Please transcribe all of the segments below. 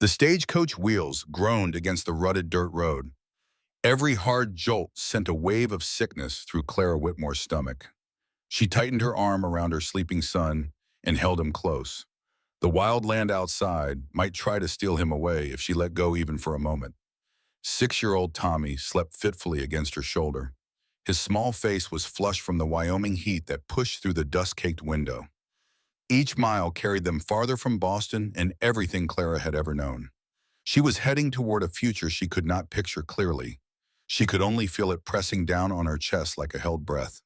The stagecoach wheels groaned against the rutted dirt road. Every hard jolt sent a wave of sickness through Clara Whitmore's stomach. She tightened her arm around her sleeping son and held him close. The wild land outside might try to steal him away if she let go even for a moment. 6-year-old Tommy slept fitfully against her shoulder. His small face was flushed from the Wyoming heat that pushed through the dust-caked window. Each mile carried them farther from Boston and everything Clara had ever known. She was heading toward a future she could not picture clearly. She could only feel it pressing down on her chest like a held breath.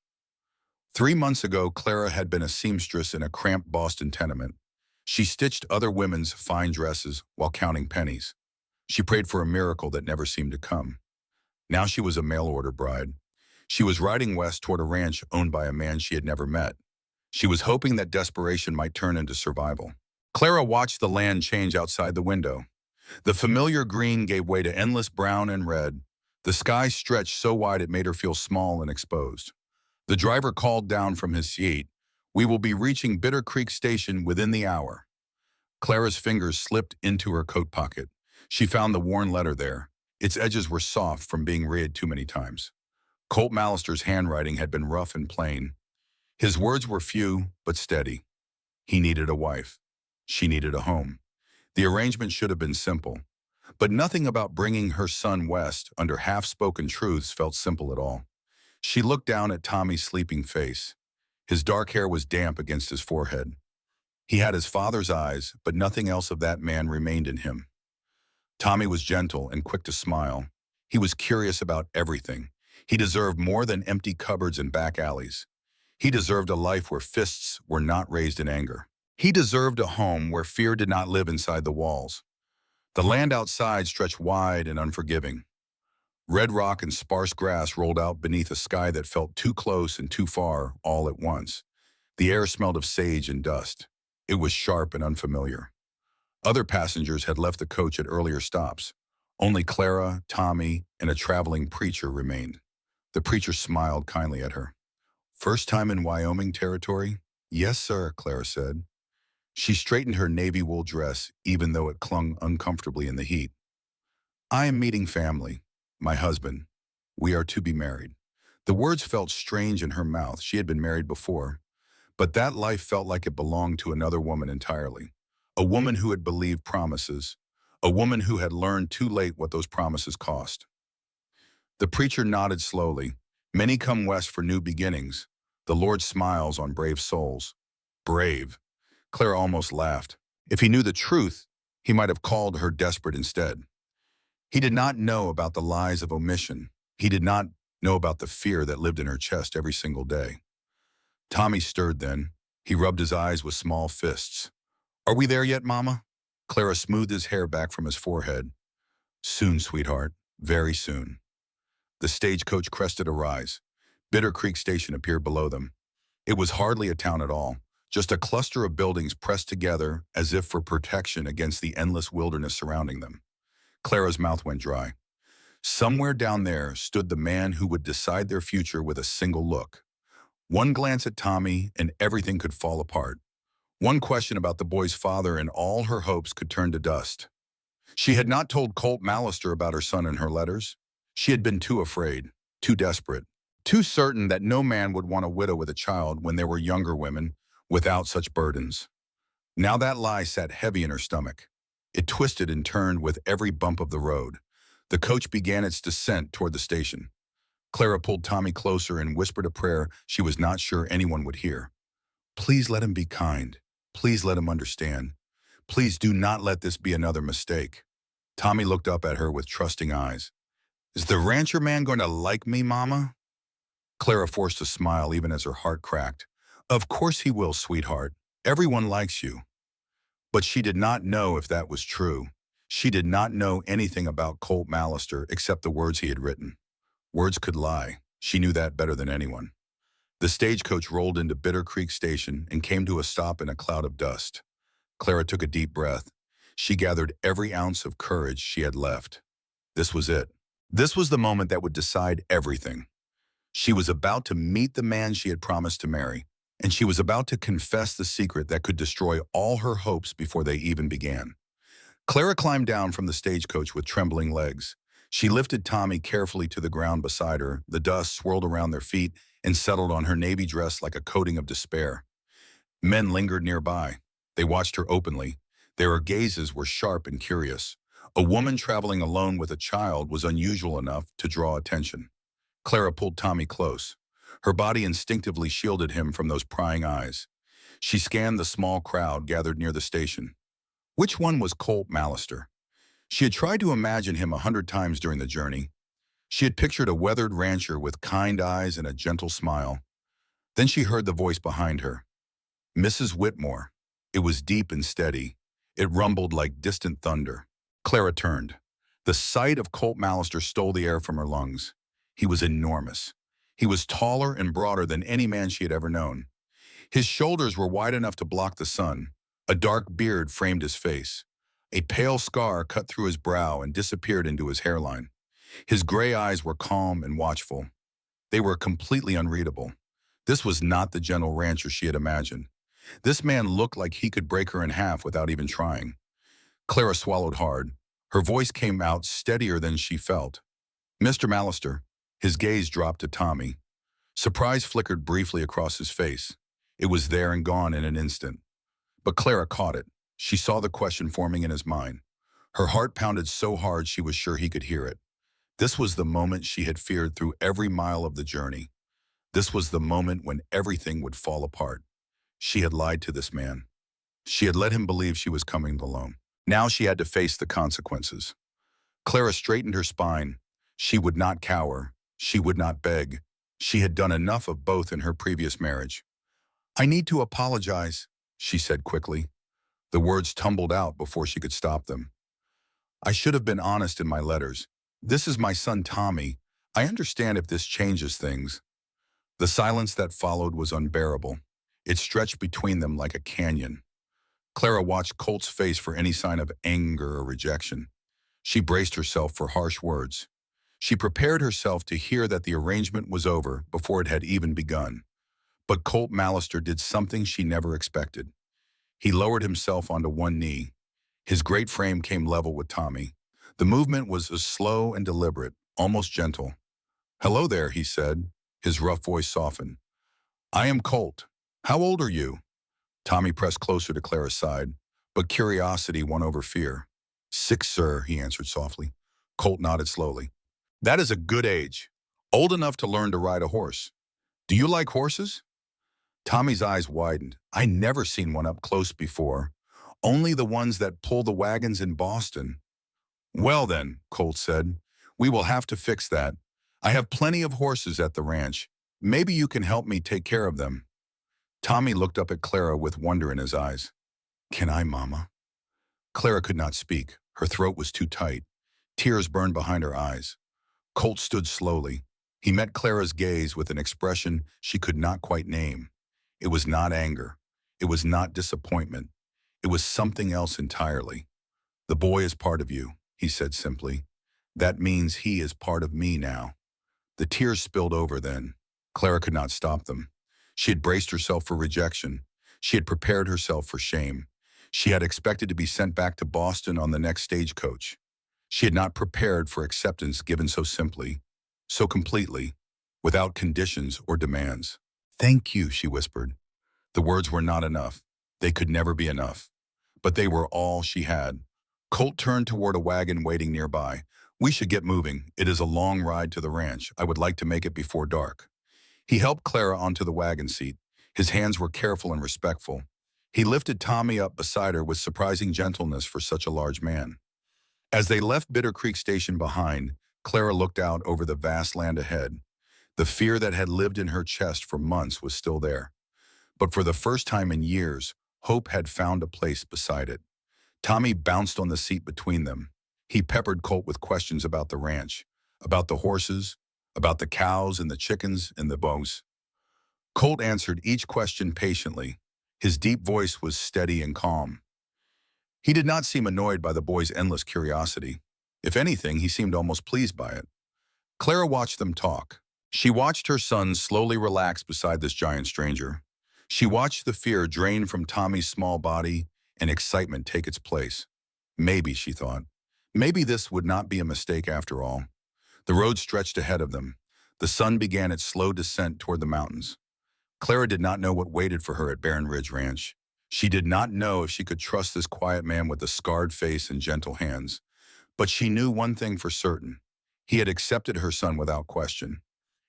3 months ago, Clara had been a seamstress in a cramped Boston tenement. She stitched other women's fine dresses while counting pennies. She prayed for a miracle that never seemed to come. Now she was a mail-order bride. She was riding west toward a ranch owned by a man she had never met. She was hoping that desperation might turn into survival. Clara watched the land change outside the window. The familiar green gave way to endless brown and red. The sky stretched so wide it made her feel small and exposed. The driver called down from his seat, "We will be reaching Bitter Creek Station within the hour." Clara's fingers slipped into her coat pocket. She found the worn letter there. Its edges were soft from being read too many times. Colt Mallister's handwriting had been rough and plain. His words were few, but steady. He needed a wife. She needed a home. The arrangement should have been simple. But nothing about bringing her son west under half-spoken truths felt simple at all. She looked down at Tommy's sleeping face. His dark hair was damp against his forehead. He had his father's eyes, but nothing else of that man remained in him. Tommy was gentle and quick to smile. He was curious about everything. He deserved more than empty cupboards and back alleys. He deserved a life where fists were not raised in anger. He deserved a home where fear did not live inside the walls. The land outside stretched wide and unforgiving. Red rock and sparse grass rolled out beneath a sky that felt too close and too far all at once. The air smelled of sage and dust. It was sharp and unfamiliar. Other passengers had left the coach at earlier stops. Only Clara, Tommy, and a traveling preacher remained. The preacher smiled kindly at her. "First time in Wyoming territory?" "Yes, sir," Clara said. She straightened her navy wool dress, even though it clung uncomfortably in the heat. "I am meeting family. My husband. We are to be married." The words felt strange in her mouth. She had been married before. But that life felt like it belonged to another woman entirely. A woman who had believed promises. A woman who had learned too late what those promises cost. The preacher nodded slowly. "Many come west for new beginnings. The Lord smiles on brave souls." Brave. Clara almost laughed. If he knew the truth, he might have called her desperate instead. He did not know about the lies of omission. He did not know about the fear that lived in her chest every single day. Tommy stirred then. He rubbed his eyes with small fists. "Are we there yet, Mama?" Clara smoothed his hair back from his forehead. "Soon, sweetheart. Very soon." The stagecoach crested a rise. Bitter Creek Station appeared below them. It was hardly a town at all, just a cluster of buildings pressed together as if for protection against the endless wilderness surrounding them. Clara's mouth went dry. Somewhere down there stood the man who would decide their future with a single look. One glance at Tommy and everything could fall apart. One question about the boy's father and all her hopes could turn to dust. She had not told Colt Mallister about her son in her letters. She had been too afraid, too desperate, too certain that no man would want a widow with a child when there were younger women without such burdens. Now that lie sat heavy in her stomach. It twisted and turned with every bump of the road. The coach began its descent toward the station. Clara pulled Tommy closer and whispered a prayer she was not sure anyone would hear. "Please let him be kind. Please let him understand. Please do not let this be another mistake." Tommy looked up at her with trusting eyes. "Is the rancher man going to like me, Mama?" Clara forced a smile even as her heart cracked. "Of course he will, sweetheart. Everyone likes you." But she did not know if that was true. She did not know anything about Colt Mallister except the words he had written. Words could lie. She knew that better than anyone. The stagecoach rolled into Bitter Creek Station and came to a stop in a cloud of dust. Clara took a deep breath. She gathered every ounce of courage she had left. This was it. This was the moment that would decide everything. She was about to meet the man she had promised to marry, and she was about to confess the secret that could destroy all her hopes before they even began. Clara climbed down from the stagecoach with trembling legs. She lifted Tommy carefully to the ground beside her. The dust swirled around their feet and settled on her navy dress like a coating of despair. Men lingered nearby. They watched her openly. Their gazes were sharp and curious. A woman traveling alone with a child was unusual enough to draw attention. Clara pulled Tommy close. Her body instinctively shielded him from those prying eyes. She scanned the small crowd gathered near the station. Which one was Colt Mallister? She had tried to imagine him 100 times during the journey. She had pictured a weathered rancher with kind eyes and a gentle smile. Then she heard the voice behind her. Mrs. Whitmore. It was deep and steady. It rumbled like distant thunder. Clara turned. The sight of Colt Mallister stole the air from her lungs. He was enormous. He was taller and broader than any man she had ever known. His shoulders were wide enough to block the sun. A dark beard framed his face. A pale scar cut through his brow and disappeared into his hairline. His gray eyes were calm and watchful. They were completely unreadable. This was not the gentle rancher she had imagined. This man looked like he could break her in half without even trying. Clara swallowed hard. Her voice came out steadier than she felt. Mr. Mallister. His gaze dropped to Tommy. Surprise flickered briefly across his face. It was there and gone in an instant. But Clara caught it. She saw the question forming in his mind. Her heart pounded so hard she was sure he could hear it. This was the moment she had feared through every mile of the journey. This was the moment when everything would fall apart. She had lied to this man. She had let him believe she was coming alone. Now she had to face the consequences. Clara straightened her spine. She would not cower. She would not beg. She had done enough of both in her previous marriage. I need to apologize, she said quickly. The words tumbled out before she could stop them. I should have been honest in my letters. This is my son Tommy. I understand if this changes things. The silence that followed was unbearable. It stretched between them like a canyon. Clara watched Colt's face for any sign of anger or rejection. She braced herself for harsh words. She prepared herself to hear that the arrangement was over before it had even begun. But Colt Mallister did something she never expected. He lowered himself onto one knee. His great frame came level with Tommy. The movement was slow and deliberate, almost gentle. Hello there, he said. His rough voice softened. I am Colt. How old are you? Tommy pressed closer to Clara's side, but curiosity won over fear. 6, sir, he answered softly. Colt nodded slowly. That is a good age. Old enough to learn to ride a horse. Do you like horses? Tommy's eyes widened. I never seen one up close before. Only the ones that pull the wagons in Boston. Well then, Colt said, we will have to fix that. I have plenty of horses at the ranch. Maybe you can help me take care of them. Tommy looked up at Clara with wonder in his eyes. Can I, Mama? Clara could not speak. Her throat was too tight. Tears burned behind her eyes. Colt stood slowly. He met Clara's gaze with an expression she could not quite name. It was not anger. It was not disappointment. It was something else entirely. The boy is part of you, he said simply. That means he is part of me now. The tears spilled over then. Clara could not stop them. She had braced herself for rejection. She had prepared herself for shame. She had expected to be sent back to Boston on the next stagecoach. She had not prepared for acceptance given so simply, so completely, without conditions or demands. Thank you, she whispered. The words were not enough. They could never be enough. But they were all she had. Colt turned toward a wagon waiting nearby. We should get moving. It is a long ride to the ranch. I would like to make it before dark. He helped Clara onto the wagon seat. His hands were careful and respectful. He lifted Tommy up beside her with surprising gentleness for such a large man. As they left Bitter Creek Station behind, Clara looked out over the vast land ahead. The fear that had lived in her chest for months was still there. But for the first time in years, hope had found a place beside it. Tommy bounced on the seat between them. He peppered Colt with questions about the ranch, about the horses, about the cows and the chickens and the bows. Colt answered each question patiently. His deep voice was steady and calm. He did not seem annoyed by the boy's endless curiosity. If anything, he seemed almost pleased by it. Clara watched them talk. She watched her son slowly relax beside this giant stranger. She watched the fear drain from Tommy's small body and excitement take its place. Maybe, she thought. Maybe this would not be a mistake after all. The road stretched ahead of them. The sun began its slow descent toward the mountains. Clara did not know what waited for her at Barren Ridge Ranch. She did not know if she could trust this quiet man with the scarred face and gentle hands. But she knew one thing for certain. He had accepted her son without question.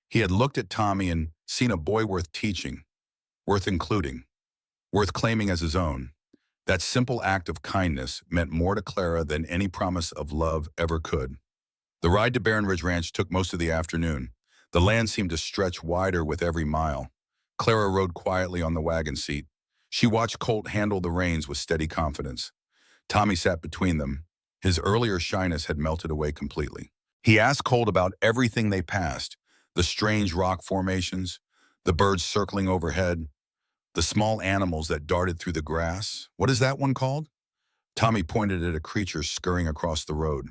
He had looked at Tommy and seen a boy worth teaching, worth including, worth claiming as his own. That simple act of kindness meant more to Clara than any promise of love ever could. The ride to Barren Ridge Ranch took most of the afternoon. The land seemed to stretch wider with every mile. Clara rode quietly on the wagon seat. She watched Colt handle the reins with steady confidence. Tommy sat between them. His earlier shyness had melted away completely. He asked Colt about everything they passed, the strange rock formations, the birds circling overhead, the small animals that darted through the grass. What is that one called? Tommy pointed at a creature scurrying across the road.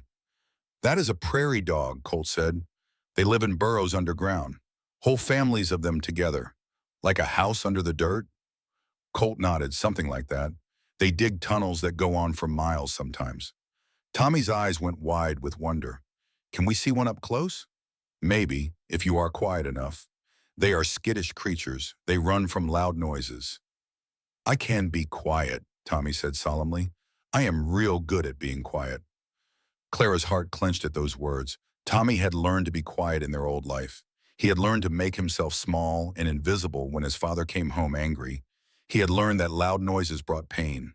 That is a prairie dog, Colt said. They live in burrows underground, whole families of them together, like a house under the dirt. Colt nodded, something like that. They dig tunnels that go on for miles sometimes. Tommy's eyes went wide with wonder. Can we see one up close? Maybe, if you are quiet enough. They are skittish creatures. They run from loud noises. I can be quiet, Tommy said solemnly. I am real good at being quiet. Clara's heart clenched at those words. Tommy had learned to be quiet in their old life. He had learned to make himself small and invisible when his father came home angry. He had learned that loud noises brought pain.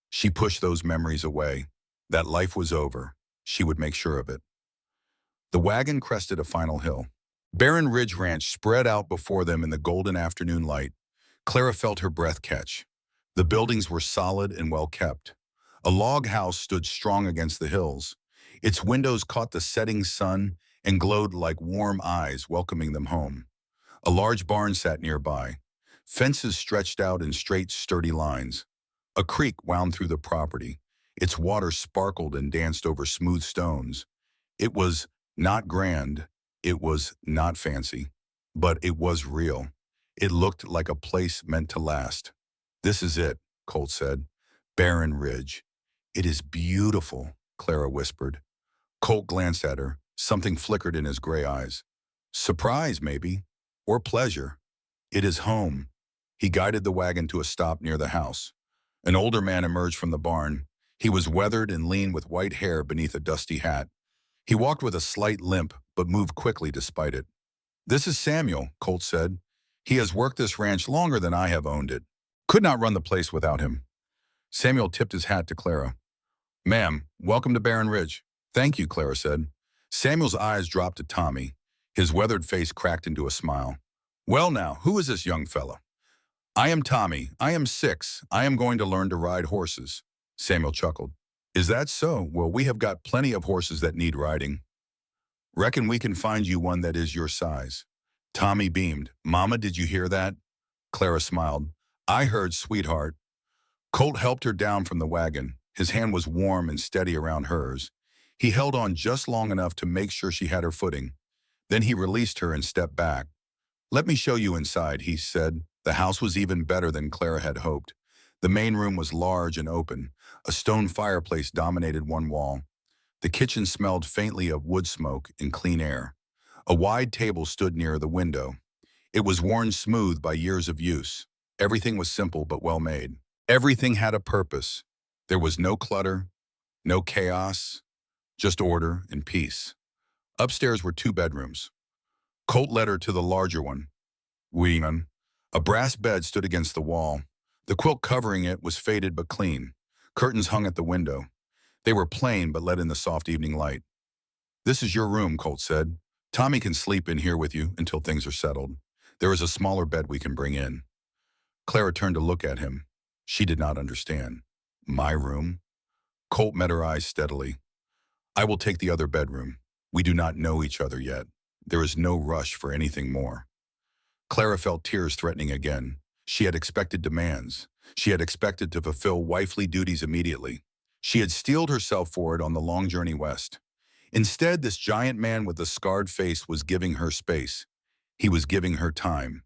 She pushed those memories away. That life was over. She would make sure of it. The wagon crested a final hill. Barren Ridge Ranch spread out before them in the golden afternoon light. Clara felt her breath catch. The buildings were solid and well kept. A log house stood strong against the hills. Its windows caught the setting sun and glowed like warm eyes welcoming them home. A large barn sat nearby. Fences stretched out in straight, sturdy lines. A creek wound through the property. Its water sparkled and danced over smooth stones. It was not grand, it was not fancy, but it was real. It looked like a place meant to last. This is it, Colt said. Barren Ridge. It is beautiful, Clara whispered. Colt glanced at her. Something flickered in his gray eyes. Surprise, maybe, or pleasure. It is home. He guided the wagon to a stop near the house. An older man emerged from the barn. He was weathered and lean with white hair beneath a dusty hat. He walked with a slight limp, but moved quickly despite it. This is Samuel, Colt said. He has worked this ranch longer than I have owned it. Could not run the place without him. Samuel tipped his hat to Clara. Ma'am, welcome to Barren Ridge. Thank you, Clara said. Samuel's eyes dropped to Tommy. His weathered face cracked into a smile. Well now, who is this young fellow? I am Tommy. I am 6. I am going to learn to ride horses. Samuel chuckled. Is that so? Well, we have got plenty of horses that need riding. Reckon we can find you one that is your size. Tommy beamed. Mama, did you hear that? Clara smiled. I heard, sweetheart. Colt helped her down from the wagon. His hand was warm and steady around hers. He held on just long enough to make sure she had her footing. Then he released her and stepped back. Let me show you inside, he said. The house was even better than Clara had hoped. The main room was large and open. A stone fireplace dominated one wall. The kitchen smelled faintly of wood smoke and clean air. A wide table stood near the window. It was worn smooth by years of use. Everything was simple but well made. Everything had a purpose. There was no clutter, no chaos, just order and peace. Upstairs were 2 bedrooms. Colt led her to the larger one. A brass bed stood against the wall. The quilt covering it was faded but clean. Curtains hung at the window. They were plain but let in the soft evening light. This is your room, Colt said. Tommy can sleep in here with you until things are settled. There is a smaller bed we can bring in. Clara turned to look at him. She did not understand. My room? Colt met her eyes steadily. I will take the other bedroom. We do not know each other yet. There is no rush for anything more. Clara felt tears threatening again. She had expected demands. She had expected to fulfill wifely duties immediately. She had steeled herself for it on the long journey west. Instead, this giant man with the scarred face was giving her space. He was giving her time.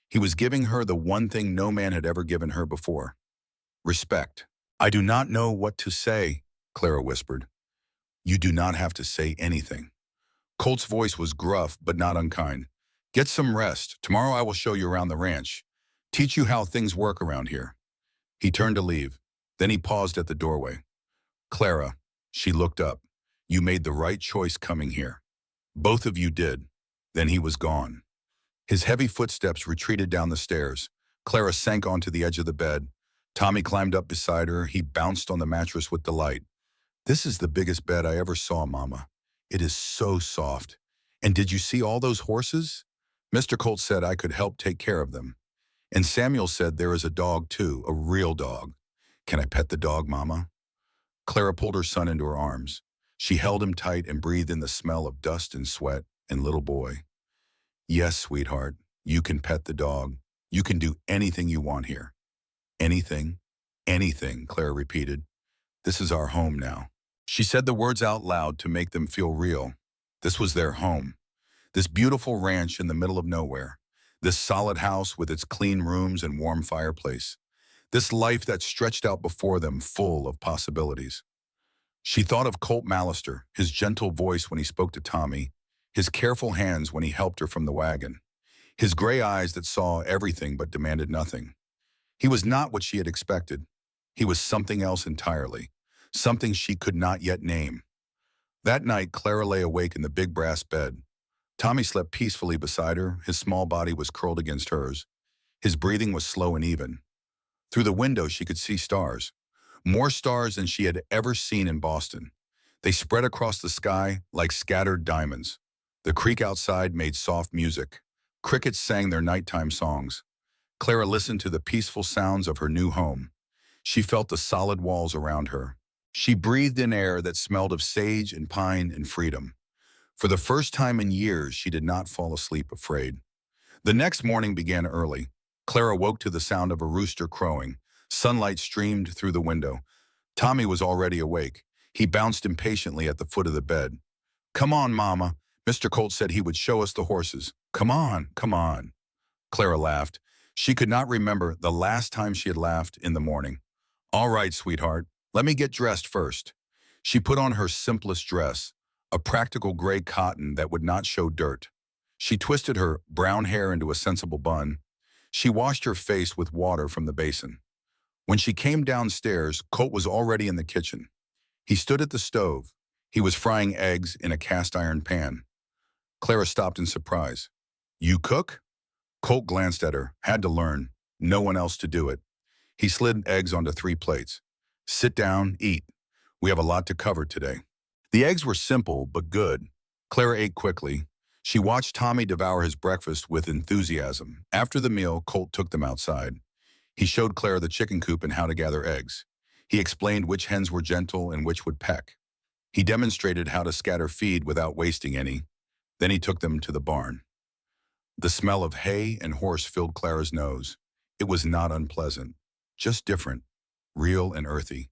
He was giving her the one thing no man had ever given her before. Respect. I do not know what to say, Clara whispered. You do not have to say anything. Colt's voice was gruff but not unkind. Get some rest. Tomorrow I will show you around the ranch. Teach you how things work around here. He turned to leave. Then he paused at the doorway. Clara, she looked up. You made the right choice coming here. Both of you did. Then he was gone. His heavy footsteps retreated down the stairs. Clara sank onto the edge of the bed. Tommy climbed up beside her. He bounced on the mattress with delight. This is the biggest bed I ever saw, Mama. It is so soft. And did you see all those horses? Mr. Colt said I could help take care of them. And Samuel said there is a dog too, a real dog. Can I pet the dog, Mama? Clara pulled her son into her arms. She held him tight and breathed in the smell of dust and sweat and little boy. Yes, sweetheart, you can pet the dog. You can do anything you want here. Anything, anything, Clara repeated. This is our home now. She said the words out loud to make them feel real. This was their home. This beautiful ranch in the middle of nowhere. This solid house with its clean rooms and warm fireplace. This life that stretched out before them full of possibilities. She thought of Colt Mallister, his gentle voice when he spoke to Tommy, his careful hands when he helped her from the wagon, his gray eyes that saw everything but demanded nothing. He was not what she had expected. He was something else entirely, something she could not yet name. That night, Clara lay awake in the big brass bed. Tommy slept peacefully beside her. His small body was curled against hers. His breathing was slow and even. Through the window, she could see stars. More stars than she had ever seen in Boston. They spread across the sky like scattered diamonds. The creek outside made soft music. Crickets sang their nighttime songs. Clara listened to the peaceful sounds of her new home. She felt the solid walls around her. She breathed in air that smelled of sage and pine and freedom. For the first time in years, she did not fall asleep afraid. The next morning began early. Clara woke to the sound of a rooster crowing. Sunlight streamed through the window. Tommy was already awake. He bounced impatiently at the foot of the bed. Come on, Mama. Mr. Colt said he would show us the horses. Come on, come on. Clara laughed. She could not remember the last time she had laughed in the morning. All right, sweetheart. Let me get dressed first. She put on her simplest dress, a practical gray cotton that would not show dirt. She twisted her brown hair into a sensible bun. She washed her face with water from the basin. When she came downstairs, Colt was already in the kitchen. He stood at the stove. He was frying eggs in a cast-iron pan. Clara stopped in surprise. You cook? Colt glanced at her, had to learn. No one else to do it. He slid eggs onto 3 plates. Sit down, eat. We have a lot to cover today. The eggs were simple, but good. Clara ate quickly. She watched Tommy devour his breakfast with enthusiasm. After the meal, Colt took them outside. He showed Clara the chicken coop and how to gather eggs. He explained which hens were gentle and which would peck. He demonstrated how to scatter feed without wasting any. Then he took them to the barn. The smell of hay and horse filled Clara's nose. It was not unpleasant, just different, real and earthy.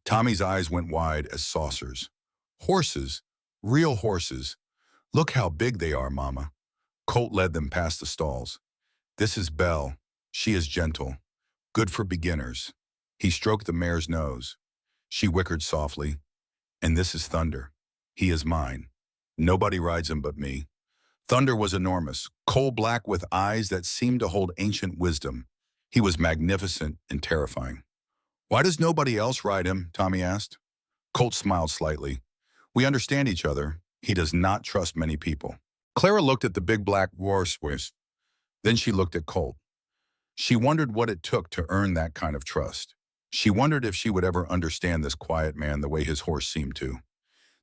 Tommy's eyes went wide as saucers. Horses, real horses. Look how big they are, Mama. Colt led them past the stalls. This is Belle. She is gentle. Good for beginners. He stroked the mare's nose. She whickered softly. And this is Thunder. He is mine. Nobody rides him but me. Thunder was enormous, coal-black with eyes that seemed to hold ancient wisdom. He was magnificent and terrifying. Why does nobody else ride him? Tommy asked. Colt smiled slightly. We understand each other. He does not trust many people. Clara looked at the big black horse. Then she looked at Colt. She wondered what it took to earn that kind of trust. She wondered if she would ever understand this quiet man the way his horse seemed to.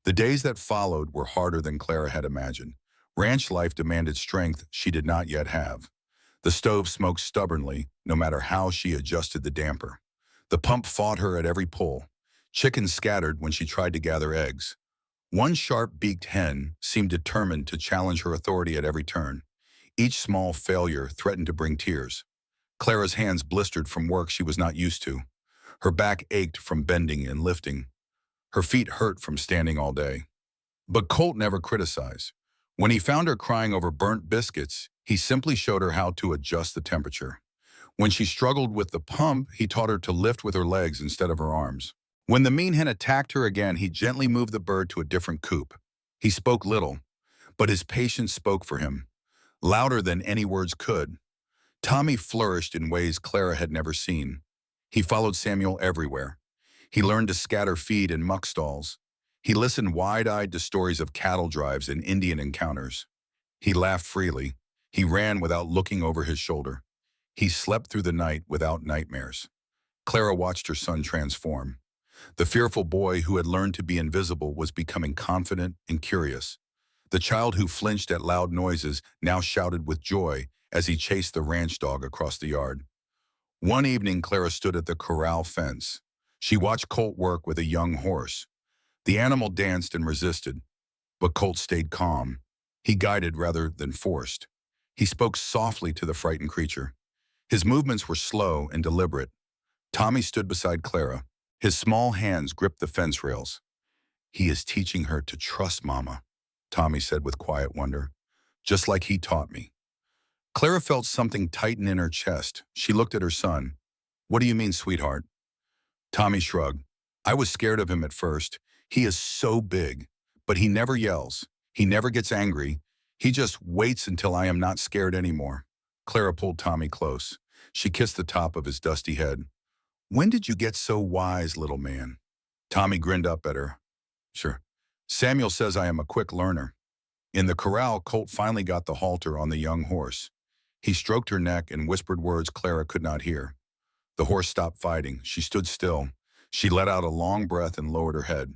The days that followed were harder than Clara had imagined. Ranch life demanded strength she did not yet have. The stove smoked stubbornly, no matter how she adjusted the damper. The pump fought her at every pull. Chickens scattered when she tried to gather eggs. One sharp-beaked hen seemed determined to challenge her authority at every turn. Each small failure threatened to bring tears. Clara's hands blistered from work she was not used to. Her back ached from bending and lifting. Her feet hurt from standing all day. But Colt never criticized. When he found her crying over burnt biscuits, he simply showed her how to adjust the temperature. When she struggled with the pump, he taught her to lift with her legs instead of her arms. When the mean hen attacked her again, he gently moved the bird to a different coop. He spoke little, but his patience spoke for him, louder than any words could. Tommy flourished in ways Clara had never seen. He followed Samuel everywhere. He learned to scatter feed in muck stalls. He listened wide-eyed to stories of cattle drives and Indian encounters. He laughed freely. He ran without looking over his shoulder. He slept through the night without nightmares. Clara watched her son transform. The fearful boy who had learned to be invisible was becoming confident and curious. The child who flinched at loud noises now shouted with joy as he chased the ranch dog across the yard. One evening, Clara stood at the corral fence. She watched Colt work with a young horse. The animal danced and resisted, but Colt stayed calm. He guided rather than forced. He spoke softly to the frightened creature. His movements were slow and deliberate. Tommy stood beside Clara. His small hands gripped the fence rails. "He is teaching her to trust Mama," Tommy said with quiet wonder, "just like he taught me." Clara felt something tighten in her chest. She looked at her son. "What do you mean, sweetheart?" Tommy shrugged. "I was scared of him at first. He is so big, but he never yells. He never gets angry. He just waits until I am not scared anymore." Clara pulled Tommy close. She kissed the top of his dusty head. "When did you get so wise, little man?" Tommy grinned up at her. "Sure. Samuel says I am a quick learner." In the corral, Colt finally got the halter on the young horse. He stroked her neck and whispered words Clara could not hear. The horse stopped fighting. She stood still. She let out a long breath and lowered her head.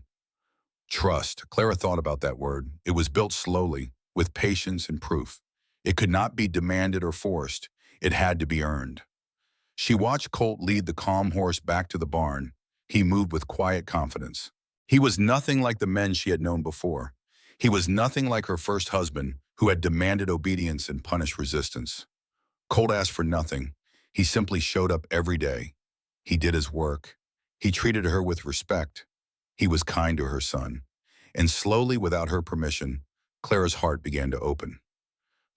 Trust. Clara thought about that word. It was built slowly, with patience and proof. It could not be demanded or forced. It had to be earned. She watched Colt lead the calm horse back to the barn. He moved with quiet confidence. He was nothing like the men she had known before. He was nothing like her first husband, who had demanded obedience and punished resistance. Colt asked for nothing. He simply showed up every day. He did his work. He treated her with respect. He was kind to her son. And slowly, without her permission, Clara's heart began to open.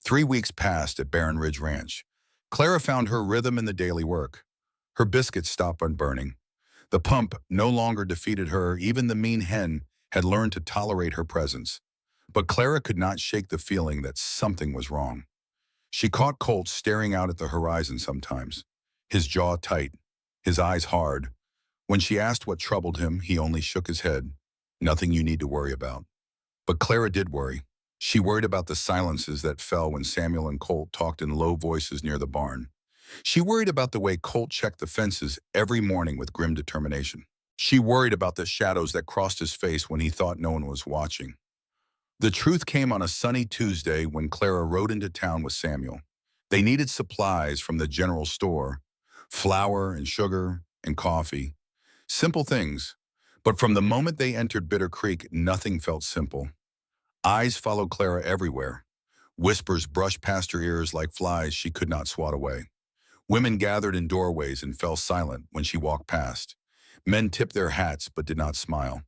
3 weeks passed at Barren Ridge Ranch. Clara found her rhythm in the daily work. Her biscuits stopped on burning. The pump no longer defeated her. Even the mean hen had learned to tolerate her presence. But Clara could not shake the feeling that something was wrong. She caught Colt staring out at the horizon sometimes, his jaw tight, his eyes hard. When she asked what troubled him, he only shook his head. "Nothing you need to worry about." But Clara did worry. She worried about the silences that fell when Samuel and Colt talked in low voices near the barn. She worried about the way Colt checked the fences every morning with grim determination. She worried about the shadows that crossed his face when he thought no one was watching. The truth came on a sunny Tuesday when Clara rode into town with Samuel. They needed supplies from the general store, flour and sugar and coffee. Simple things. But from the moment they entered Bitter Creek, nothing felt simple. Eyes followed Clara everywhere. Whispers brushed past her ears like flies she could not swat away. Women gathered in doorways and fell silent when she walked past. Men tipped their hats but did not smile.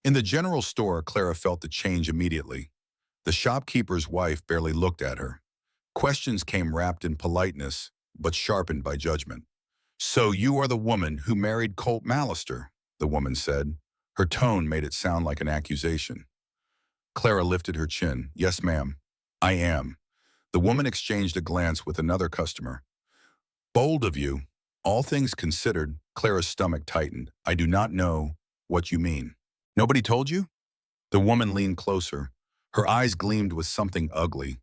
In the general store, Clara felt the change immediately. The shopkeeper's wife barely looked at her. Questions came wrapped in politeness, but sharpened by judgment. "So you are the woman who married Colt Mallister," the woman said. Her tone made it sound like an accusation. Clara lifted her chin. "Yes, ma'am, I am." The woman exchanged a glance with another customer. "Bold of you." All things considered, Clara's stomach tightened. "I do not know what you mean." "Nobody told you?" The woman leaned closer. Her eyes gleamed with something ugly.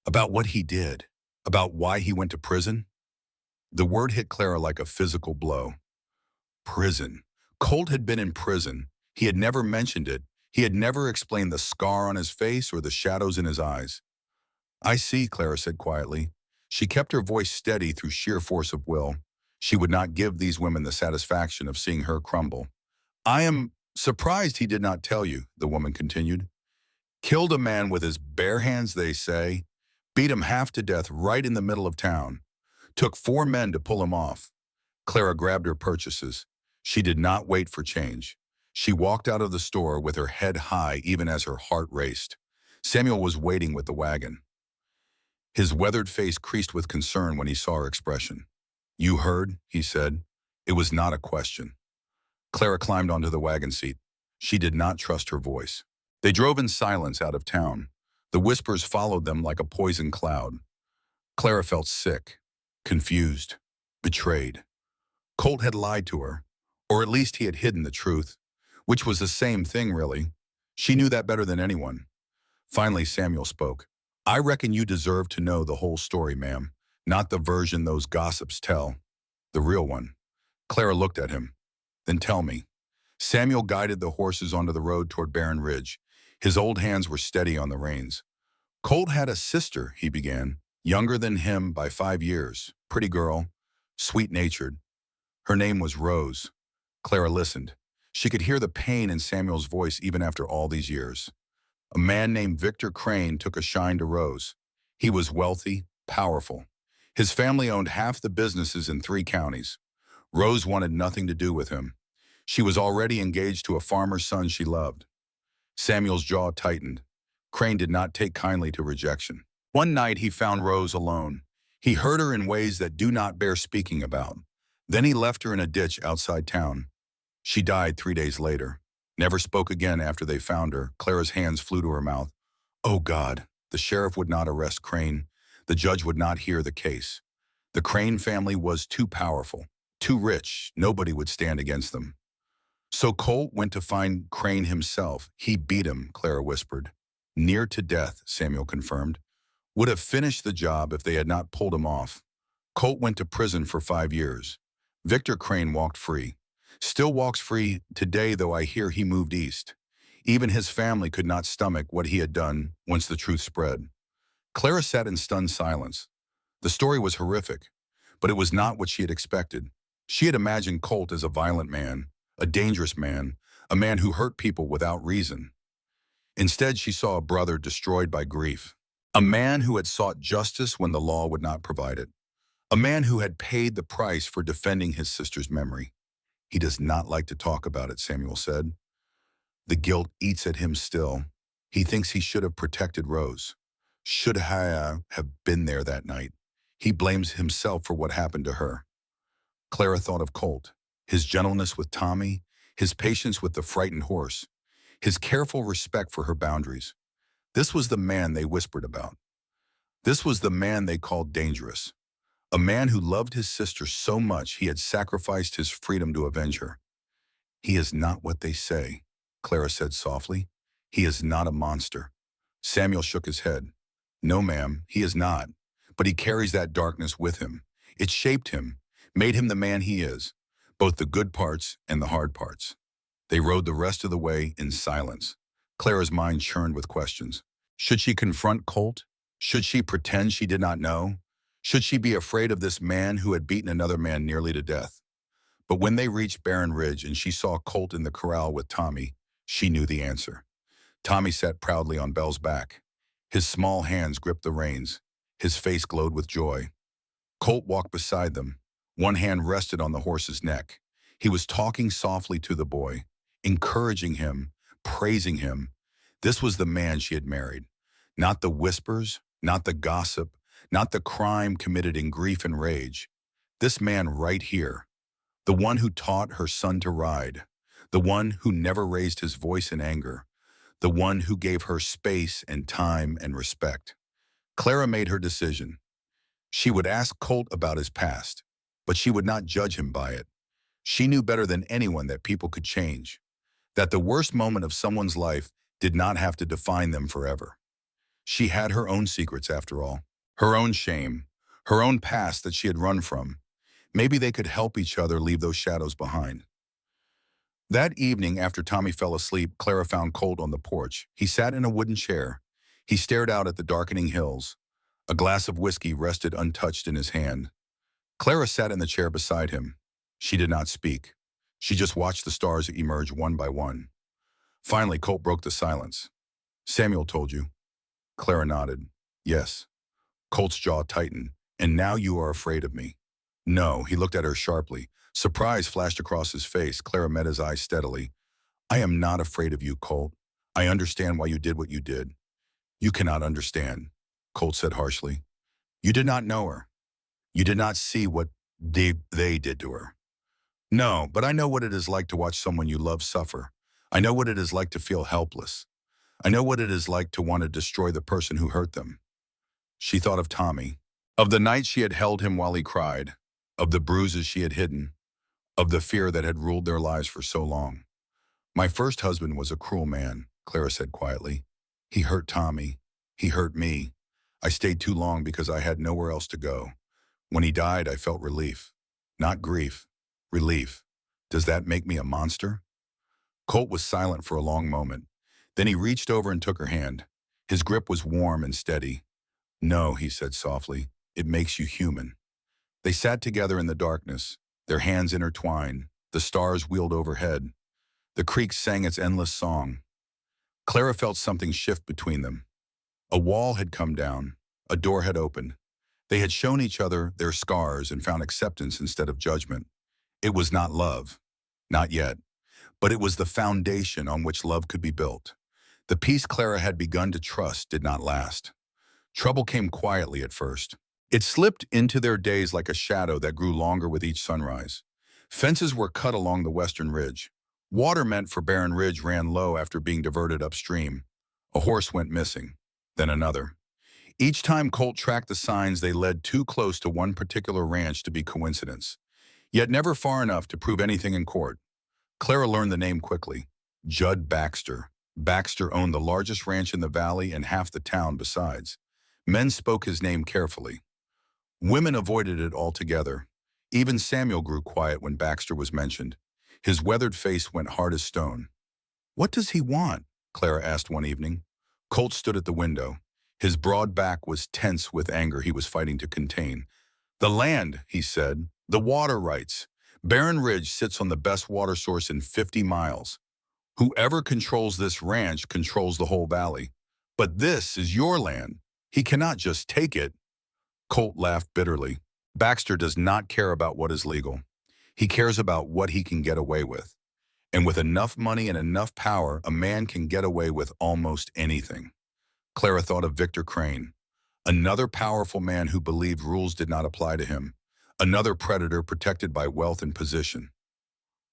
"About what he did? About why he went to prison?" The word hit Clara like a physical blow. Prison. Colt had been in prison. He had never mentioned it. He had never explained the scar on his face or the shadows in his eyes. "I see," Clara said quietly. She kept her voice steady through sheer force of will. She would not give these women the satisfaction of seeing her crumble. "I am surprised he did not tell you," the woman continued. "Killed a man with his bare hands, they say. Beat him half to death right in the middle of town. Took 4 men to pull him off." Clara grabbed her purchases. She did not wait for change. She walked out of the store with her head high even as her heart raced. Samuel was waiting with the wagon. His weathered face creased with concern when he saw her expression. "You heard," he said. It was not a question. Clara climbed onto the wagon seat. She did not trust her voice. They drove in silence out of town. The whispers followed them like a poison cloud. Clara felt sick, confused, betrayed. Colt had lied to her, or at least he had hidden the truth, which was the same thing, really. She knew that better than anyone. Finally, Samuel spoke. I reckon you deserve to know the whole story, ma'am, not the version those gossips tell, the real one. Clara looked at him. Then tell me. Samuel guided the horses onto the road toward Barren Ridge. His old hands were steady on the reins. Colt had a sister, he began, younger than him by 5 years, pretty girl, sweet-natured. Her name was Rose. Clara listened. She could hear the pain in Samuel's voice even after all these years. A man named Victor Crane took a shine to Rose. He was wealthy, powerful. His family owned half the businesses in 3 counties. Rose wanted nothing to do with him. She was already engaged to a farmer's son she loved. Samuel's jaw tightened. Crane did not take kindly to rejection. One night he found Rose alone. He hurt her in ways that do not bear speaking about. Then he left her in a ditch outside town. She died 3 days later. Never spoke again after they found her. Clara's hands flew to her mouth. Oh God, the sheriff would not arrest Crane. The judge would not hear the case. The Crane family was too powerful, too rich. Nobody would stand against them. So Colt went to find Crane himself. He beat him, Clara whispered. Near to death, Samuel confirmed. Would have finished the job if they had not pulled him off. Colt went to prison for 5 years. Victor Crane walked free. Still walks free today, though I hear he moved east. Even his family could not stomach what he had done once the truth spread. Clara sat in stunned silence. The story was horrific, but it was not what she had expected. She had imagined Colt as a violent man, a dangerous man, a man who hurt people without reason. Instead, she saw a brother destroyed by grief, a man who had sought justice when the law would not provide it, a man who had paid the price for defending his sister's memory. He does not like to talk about it, Samuel said. The guilt eats at him still. He thinks he should have protected Rose, should have been there that night. He blames himself for what happened to her. Clara thought of Colt, his gentleness with Tommy, his patience with the frightened horse, his careful respect for her boundaries. This was the man they whispered about. This was the man they called dangerous. A man who loved his sister so much he had sacrificed his freedom to avenge her. He is not what they say, Clara said softly. He is not a monster. Samuel shook his head. No, ma'am, he is not. But he carries that darkness with him. It shaped him, made him the man he is, both the good parts and the hard parts. They rode the rest of the way in silence. Clara's mind churned with questions. Should she confront Colt? Should she pretend she did not know? Should she be afraid of this man who had beaten another man nearly to death? But when they reached Barren Ridge and she saw Colt in the corral with Tommy, she knew the answer. Tommy sat proudly on Belle's back. His small hands gripped the reins. His face glowed with joy. Colt walked beside them. One hand rested on the horse's neck. He was talking softly to the boy, encouraging him, praising him. This was the man she had married. Not the whispers, not the gossip, not the crime committed in grief and rage. This man right here, the one who taught her son to ride, the one who never raised his voice in anger, the one who gave her space and time and respect. Clara made her decision. She would ask Colt about his past, but she would not judge him by it. She knew better than anyone that people could change, that the worst moment of someone's life did not have to define them forever. She had her own secrets, after all, her own shame, her own past that she had run from. Maybe they could help each other leave those shadows behind. That evening, after Tommy fell asleep, Clara found Colt on the porch. He sat in a wooden chair. He stared out at the darkening hills. A glass of whiskey rested untouched in his hand. Clara sat in the chair beside him. She did not speak. She just watched the stars emerge one by one. Finally, Colt broke the silence. Samuel told you. Clara nodded. Yes. Colt's jaw tightened. And now you are afraid of me. No, he looked at her sharply. Surprise flashed across his face. Clara met his eyes steadily. I am not afraid of you, Colt. I understand why you did what you did. You cannot understand, Colt said harshly. You did not know her. You did not see what they did to her. No, but I know what it is like to watch someone you love suffer. I know what it is like to feel helpless. I know what it is like to want to destroy the person who hurt them. She thought of Tommy, of the night she had held him while he cried, of the bruises she had hidden, of the fear that had ruled their lives for so long. My first husband was a cruel man, Clara said quietly. He hurt Tommy. He hurt me. I stayed too long because I had nowhere else to go. When he died, I felt relief. Not grief. Relief. Does that make me a monster? Colt was silent for a long moment. Then he reached over and took her hand. His grip was warm and steady. No, he said softly. It makes you human. They sat together in the darkness, their hands intertwined. The stars wheeled overhead. The creek sang its endless song. Clara felt something shift between them. A wall had come down. A door had opened. They had shown each other their scars and found acceptance instead of judgment. It was not love. Not yet. But it was the foundation on which love could be built. The peace Clara had begun to trust did not last. Trouble came quietly at first. It slipped into their days like a shadow that grew longer with each sunrise. Fences were cut along the western ridge. Water meant for Barren Ridge ran low after being diverted upstream. A horse went missing, then another. Each time Colt tracked the signs, they led too close to one particular ranch to be coincidence, yet never far enough to prove anything in court. Clara learned the name quickly. Judd Baxter. Baxter owned the largest ranch in the valley and half the town besides. Men spoke his name carefully. Women avoided it altogether. Even Samuel grew quiet when Baxter was mentioned. His weathered face went hard as stone. What does he want? Clara asked one evening. Colt stood at the window. His broad back was tense with anger he was fighting to contain. The land, he said. The water rights. Barren Ridge sits on the best water source in 50 miles. Whoever controls this ranch controls the whole valley. But this is your land. He cannot just take it. Colt laughed bitterly. Baxter does not care about what is legal. He cares about what he can get away with. And with enough money and enough power, a man can get away with almost anything. Clara thought of Victor Crane, another powerful man who believed rules did not apply to him, another predator protected by wealth and position.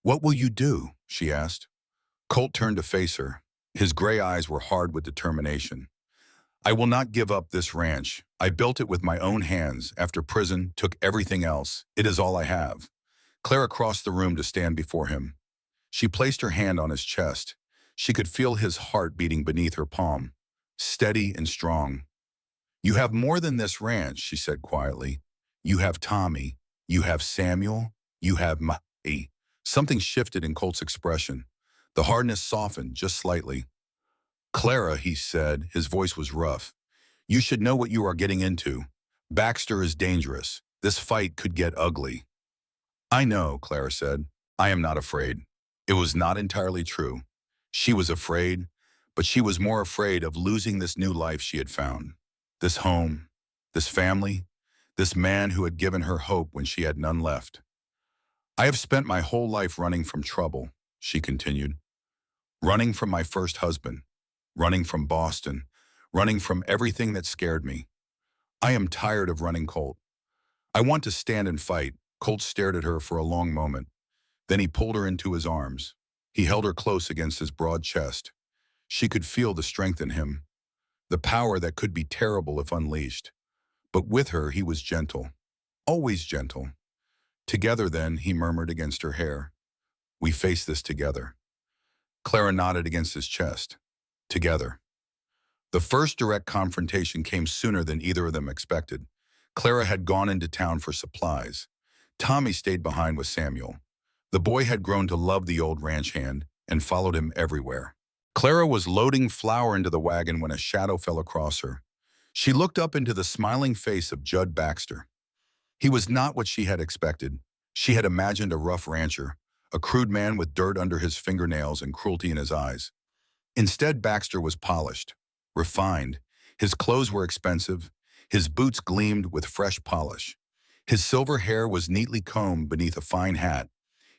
What will you do? She asked. Colt turned to face her. His gray eyes were hard with determination. I will not give up this ranch. I built it with my own hands. After prison, took everything else. It is all I have. Clara crossed the room to stand before him. She placed her hand on his chest. She could feel his heart beating beneath her palm, steady and strong. You have more than this ranch, she said quietly. You have Tommy. You have Samuel. You have me. Something shifted in Colt's expression. The hardness softened just slightly. Clara, he said, his voice was rough. You should know what you are getting into. Baxter is dangerous. This fight could get ugly. I know, Clara said. I am not afraid. It was not entirely true. She was afraid, but she was more afraid of losing this new life she had found. This home, this family, this man who had given her hope when she had none left. I have spent my whole life running from trouble, she continued. Running from my first husband, running from Boston, running from everything that scared me. I am tired of running, Colt. I want to stand and fight. Colt stared at her for a long moment. Then he pulled her into his arms. He held her close against his broad chest. She could feel the strength in him, the power that could be terrible if unleashed. But with her, he was gentle, always gentle. Together then, he murmured against her hair. We face this together. Clara nodded against his chest. Together. The first direct confrontation came sooner than either of them expected. Clara had gone into town for supplies. Tommy stayed behind with Samuel. The boy had grown to love the old ranch hand and followed him everywhere. Clara was loading flour into the wagon when a shadow fell across her. She looked up into the smiling face of Judd Baxter. He was not what she had expected. She had imagined a rough rancher, a crude man with dirt under his fingernails and cruelty in his eyes. Instead, Baxter was polished, refined. His clothes were expensive. His boots gleamed with fresh polish. His silver hair was neatly combed beneath a fine hat.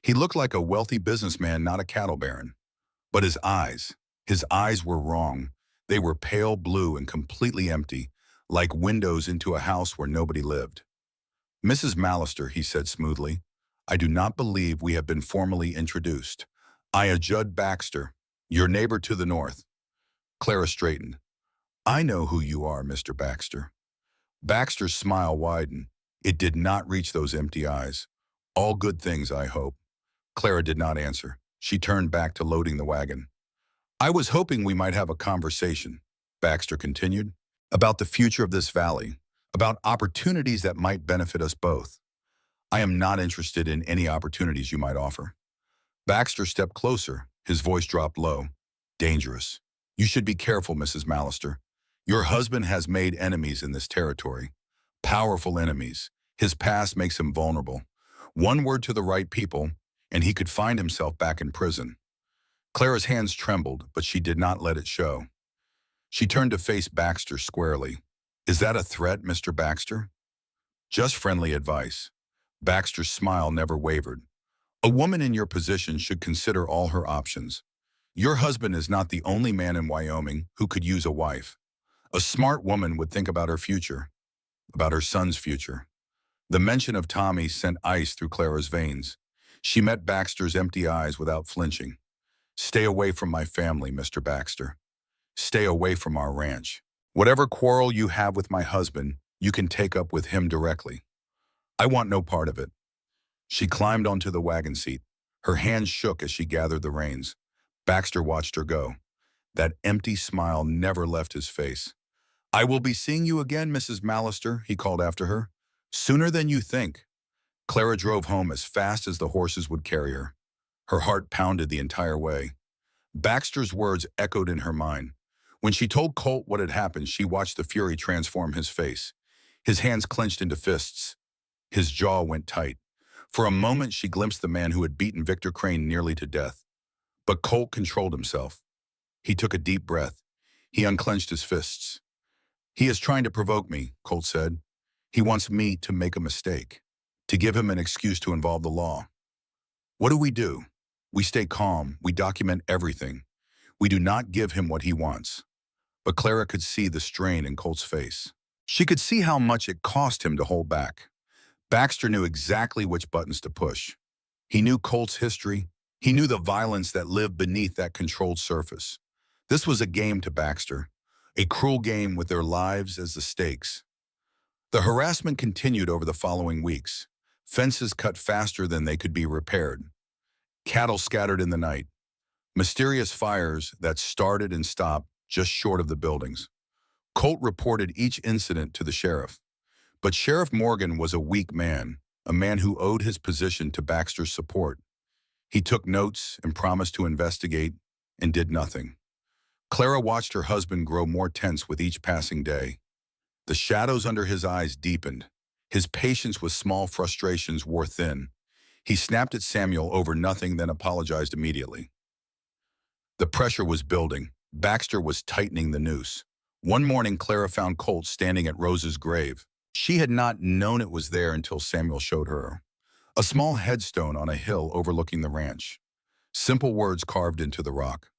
He looked like a wealthy businessman, not a cattle baron. But his eyes were wrong. They were pale blue and completely empty, like windows into a house where nobody lived. Mrs. Mallister, he said smoothly, I do not believe we have been formally introduced. I am Judd Baxter, your neighbor to the north." Clara straightened. "I know who you are, Mr. Baxter." Baxter's smile widened. It did not reach those empty eyes. "All good things, I hope." Clara did not answer. She turned back to loading the wagon. "I was hoping we might have a conversation," Baxter continued, "about the future of this valley, about opportunities that might benefit us both. I am not interested in any opportunities you might offer." Baxter stepped closer. His voice dropped low. "Dangerous. You should be careful, Mrs. Mallister. Your husband has made enemies in this territory. Powerful enemies. His past makes him vulnerable. One word to the right people, and he could find himself back in prison." Clara's hands trembled, but she did not let it show. She turned to face Baxter squarely. "Is that a threat, Mr. Baxter?" "Just friendly advice." Baxter's smile never wavered. "A woman in your position should consider all her options. Your husband is not the only man in Wyoming who could use a wife. A smart woman would think about her future, about her son's future." The mention of Tommy sent ice through Clara's veins. She met Baxter's empty eyes without flinching. "Stay away from my family, Mr. Baxter. Stay away from our ranch. Whatever quarrel you have with my husband, you can take up with him directly. I want no part of it." She climbed onto the wagon seat. Her hands shook as she gathered the reins. Baxter watched her go. That empty smile never left his face. "I will be seeing you again, Mrs. Mallister," he called after her. "Sooner than you think." Clara drove home as fast as the horses would carry her. Her heart pounded the entire way. Baxter's words echoed in her mind. When she told Colt what had happened, she watched the fury transform his face. His hands clenched into fists. His jaw went tight. For a moment, she glimpsed the man who had beaten Victor Crane nearly to death. But Colt controlled himself. He took a deep breath. He unclenched his fists. "He is trying to provoke me," Colt said. "He wants me to make a mistake, to give him an excuse to involve the law." What do? We stay calm. We document everything. We do not give him what he wants. But Clara could see the strain in Colt's face. She could see how much it cost him to hold back. Baxter knew exactly which buttons to push. He knew Colt's history. He knew the violence that lived beneath that controlled surface. This was a game to Baxter, a cruel game with their lives as the stakes. The harassment continued over the following weeks. Fences cut faster than they could be repaired. Cattle scattered in the night. Mysterious fires that started and stopped just short of the buildings. Colt reported each incident to the sheriff. But Sheriff Morgan was a weak man, a man who owed his position to Baxter's support. He took notes and promised to investigate and did nothing. Clara watched her husband grow more tense with each passing day. The shadows under his eyes deepened. His patience with small frustrations wore thin. He snapped at Samuel over nothing, then apologized immediately. The pressure was building. Baxter was tightening the noose. One morning, Clara found Colt standing at Rose's grave. She had not known it was there until Samuel showed her. A small headstone on a hill overlooking the ranch. Simple words carved into the rock.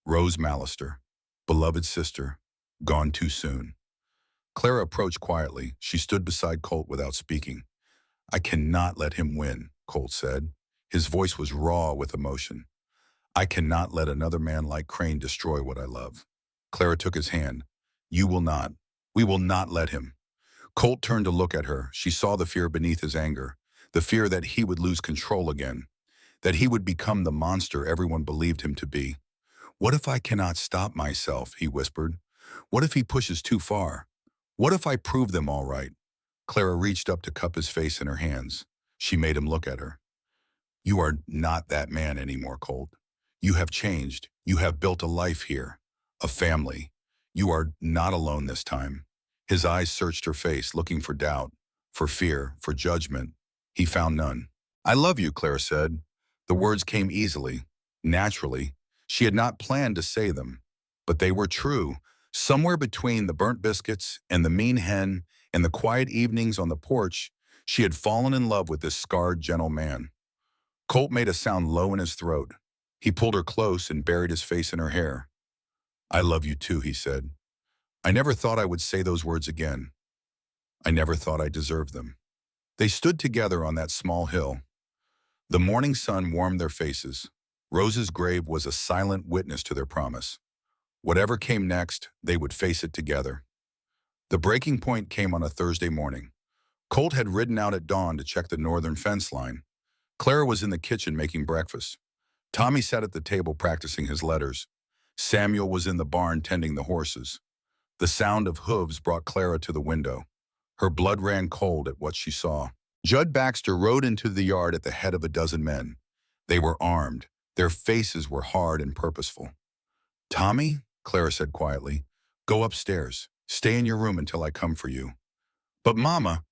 "Rose Mallister, beloved sister, gone too soon." Clara approached quietly. She stood beside Colt without speaking. "I cannot let him win," Colt said. His voice was raw with emotion. "I cannot let another man like Crane destroy what I love." Clara took his hand. "You will not. We will not let him." Colt turned to look at her. She saw the fear beneath his anger, the fear that he would lose control again, that he would become the monster everyone believed him to be. "What if I cannot stop myself?" he whispered. "What if he pushes too far? What if I prove them all right?" Clara reached up to cup his face in her hands. She made him look at her. "You are not that man anymore, Colt. You have changed. You have built a life here, a family. You are not alone this time." His eyes searched her face, looking for doubt, for fear, for judgment. He found none. "I love you," Clara said. The words came easily, naturally. She had not planned to say them, but they were true. Somewhere between the burnt biscuits and the mean hen and the quiet evenings on the porch, she had fallen in love with this scarred, gentle man. Colt made a sound low in his throat. He pulled her close and buried his face in her hair. "I love you too," he said. "I never thought I would say those words again. I never thought I deserved them." They stood together on that small hill. The morning sun warmed their faces. Rose's grave was a silent witness to their promise. Whatever came next, they would face it together. The breaking point came on a Thursday morning. Colt had ridden out at dawn to check the northern fence line. Clara was in the kitchen making breakfast. Tommy sat at the table practicing his letters. Samuel was in the barn tending the horses. The sound of hooves brought Clara to the window. Her blood ran cold at what she saw. Judd Baxter rode into the yard at the head of a dozen men. They were armed. Their faces were hard and purposeful. "Tommy," Clara said quietly, "go upstairs. Stay in your room until I come for you." "But Mama."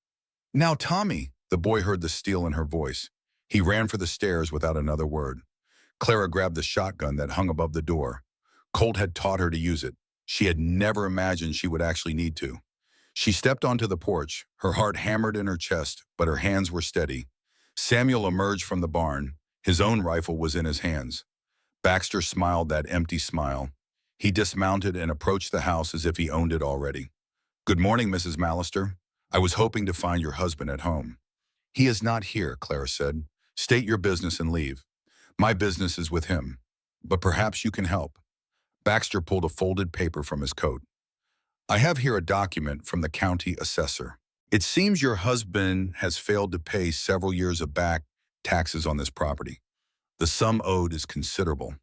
"Now, Tommy," the boy heard the steel in her voice. He ran for the stairs without another word. Clara grabbed the shotgun that hung above the door. Colt had taught her to use it. She had never imagined she would actually need to. She stepped onto the porch, her heart hammered in her chest, but her hands were steady. Samuel emerged from the barn. His own rifle was in his hands. Baxter smiled that empty smile. He dismounted and approached the house as if he owned it already. "Good morning, Mrs. Mallister. I was hoping to find your husband at home." "He is not here," Clara said. "State your business and leave." "My business is with him. But perhaps you can help." Baxter pulled a folded paper from his coat. "I have here a document from the county assessor. It seems your husband has failed to pay several years of back taxes on this property. The sum owed is considerable."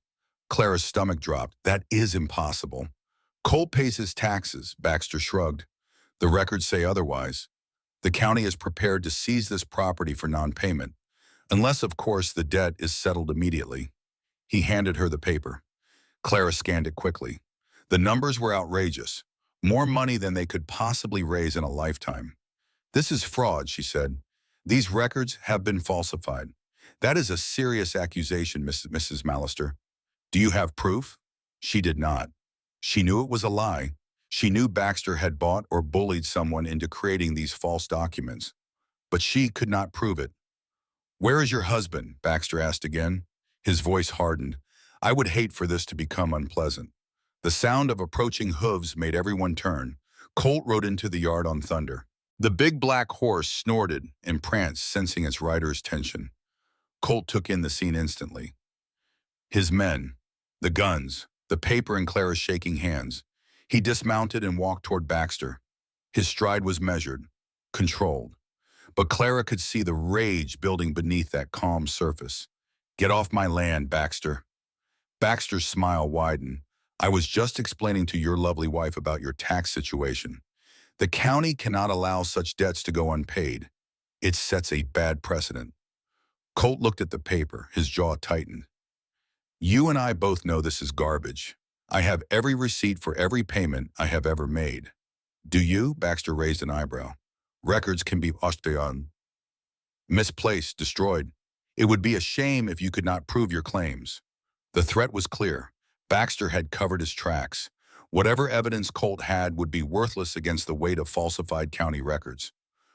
Clara's stomach dropped. "That is impossible." "Colt pays his taxes," Baxter shrugged. "The records say otherwise. The county is prepared to seize this property for non-payment, unless, of course, the debt is settled immediately." He handed her the paper. Clara scanned it quickly. The numbers were outrageous. More money than they could possibly raise in a lifetime. "This is fraud," she said. "These records have been falsified." "That is a serious accusation, Mrs. Mallister. Do you have proof?" She did not. She knew it was a lie. She knew Baxter had bought or bullied someone into creating these false documents. But she could not prove it. "Where is your husband?" Baxter asked again. His voice hardened. "I would hate for this to become unpleasant." The sound of approaching hooves made everyone turn. Colt rode into the yard on Thunder. The big black horse snorted and pranced, sensing its rider's tension. Colt took in the scene instantly. His men, the guns, the paper in Clara's shaking hands. He dismounted and walked toward Baxter. His stride was measured, controlled. But Clara could see the rage building beneath that calm surface. "Get off my land, Baxter." Baxter's smile widened. "I was just explaining to your lovely wife about your tax situation. The county cannot allow such debts to go unpaid. It sets a bad precedent." Colt looked at the paper, his jaw tightened. "You and I both know this is garbage. I have every receipt for every payment I have ever made." "Do you?" Baxter raised an eyebrow. "Records can be on, misplaced, destroyed. It would be a shame if you could not prove your claims." The threat was clear. Baxter had covered his tracks. Whatever evidence Colt had would be worthless against the weight of falsified county records.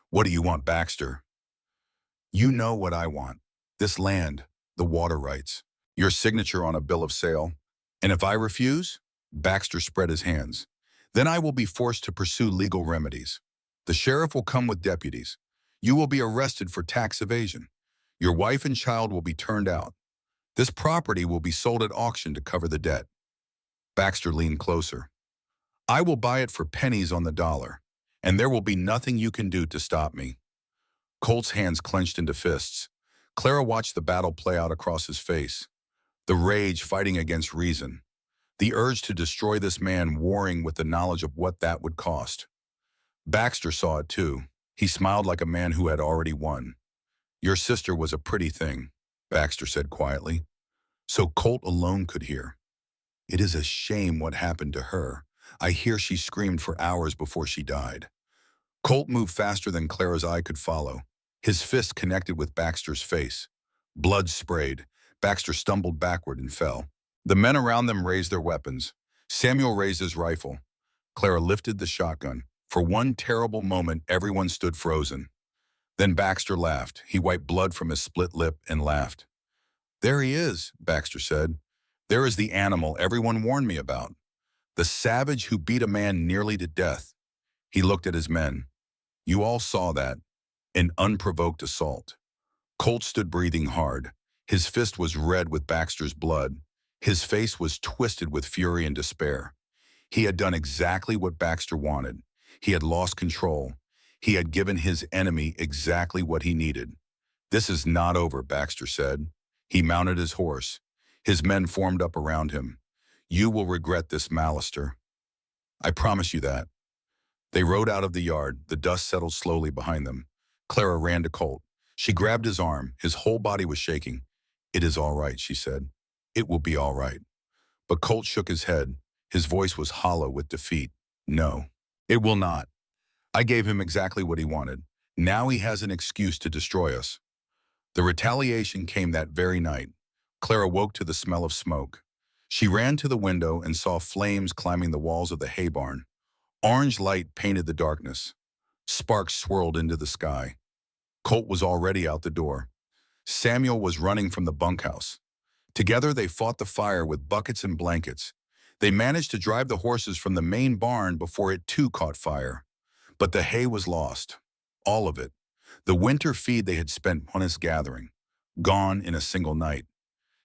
"What do you want, Baxter?" "You know what I want. This land, the water rights, your signature on a bill of sale. And if I refuse," Baxter spread his hands, "then I will be forced to pursue legal remedies. The sheriff will come with deputies. You will be arrested for tax evasion. Your wife and child will be turned out. This property will be sold at auction to cover the debt." Baxter leaned closer. "I will buy it for pennies on the dollar, and there will be nothing you can do to stop me." Colt's hands clenched into fists. Clara watched the battle play out across his face. The rage fighting against reason. The urge to destroy this man warring with the knowledge of what that would cost. Baxter saw it too. He smiled like a man who had already won. "Your sister was a pretty thing," Baxter said quietly. So Colt alone could hear. "It is a shame what happened to her. I hear she screamed for hours before she died." Colt moved faster than Clara's eye could follow. His fist connected with Baxter's face. Blood sprayed. Baxter stumbled backward and fell. The men around them raised their weapons. Samuel raised his rifle. Clara lifted the shotgun. For one terrible moment, everyone stood frozen. Then Baxter laughed. He wiped blood from his split lip and laughed. "There he is," Baxter said. "There is the animal everyone warned me about. The savage who beat a man nearly to death." He looked at his men. "You all saw that. An unprovoked assault. Colt stood breathing hard. His fist was red with Baxter's blood. His face was twisted with fury and despair. He had done exactly what Baxter wanted. He had lost control. He had given his enemy exactly what he needed. "This is not over," Baxter said. He mounted his horse. His men formed up around him. "You will regret this, Mallister. I promise you that." They rode out of the yard. The dust settled slowly behind them. Clara ran to Colt. She grabbed his arm. His whole body was shaking. "It is all right," she said. "It will be all right." But Colt shook his head. His voice was hollow with defeat. "No, it will not. I gave him exactly what he wanted. Now he has an excuse to destroy us." The retaliation came that very night. Clara woke to the smell of smoke. She ran to the window and saw flames climbing the walls of the hay barn. Orange light painted the darkness. Sparks swirled into the sky. Colt was already out the door. Samuel was running from the bunkhouse. Together they fought the fire with buckets and blankets. They managed to drive the horses from the main barn before it too caught fire. But the hay was lost. All of it. The winter feed they had spent honest gathering. Gone in a single night.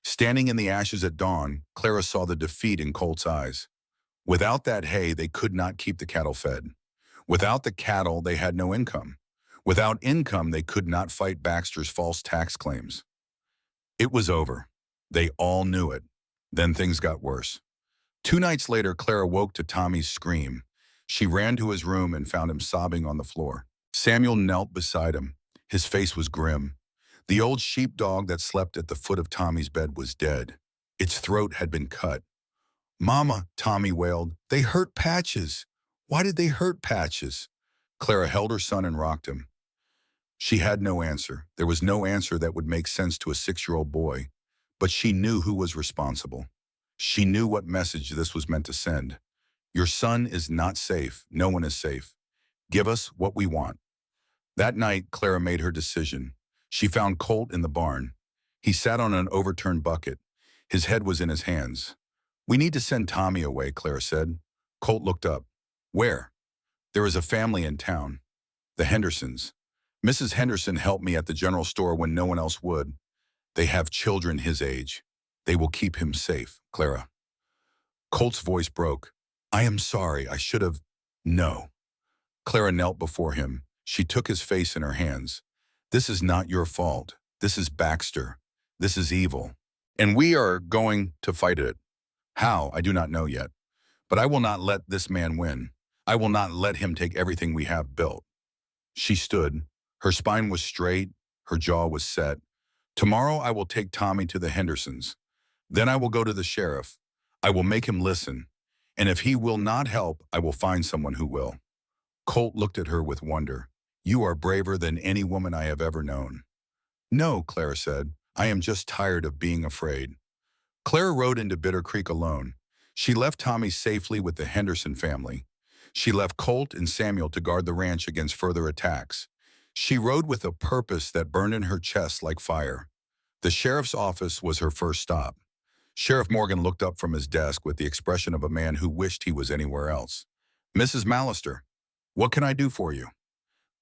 Standing in the ashes at dawn, Clara saw the defeat in Colt's eyes. Without that hay, they could not keep the cattle fed. Without the cattle, they had no income. Without income, they could not fight Baxter's false tax claims. It was over. They all knew it. Then things got worse. 2 nights later, Clara woke to Tommy's scream. She ran to his room and found him sobbing on the floor. Samuel knelt beside him. His face was grim. The old sheepdog that slept at the foot of Tommy's bed was dead. Its throat had been cut. "Mama," Tommy wailed, "they hurt Patches. Why did they hurt Patches?" Clara held her son and rocked him. She had no answer. There was no answer that would make sense to a 6-year-old boy. But she knew who was responsible. She knew what message this was meant to send. "Your son is not safe. No one is safe. Give us what we want." That night, Clara made her decision. She found Colt in the barn. He sat on an overturned bucket. His head was in his hands. "We need to send Tommy away," Clara said. Colt looked up. "Where?" "There is a family in town. The Hendersons. Mrs. Henderson helped me at the general store when no one else would. They have children his age. They will keep him safe, Clara." Colt's voice broke. "I am sorry. I should have—" "No." Clara knelt before him. She took his face in her hands. "This is not your fault. This is Baxter. This is evil. And we are going to fight it. How, I do not know yet. But I will not let this man win. I will not let him take everything we have built." She stood. Her spine was straight. Her jaw was set. "Tomorrow I will take Tommy to the Hendersons. Then I will go to the sheriff. I will make him listen. And if he will not help, I will find someone who will." Colt looked at her with wonder. "You are braver than any woman I have ever known." "No," Clara said. "I am just tired of being afraid." Clara rode into Bitter Creek alone. She left Tommy safely with the Henderson family. She left Colt and Samuel to guard the ranch against further attacks. She rode with a purpose that burned in her chest like fire. The sheriff's office was her first stop. Sheriff Morgan looked up from his desk with the expression of a man who wished he was anywhere else. "Mrs. Mallister, what can I do for you?"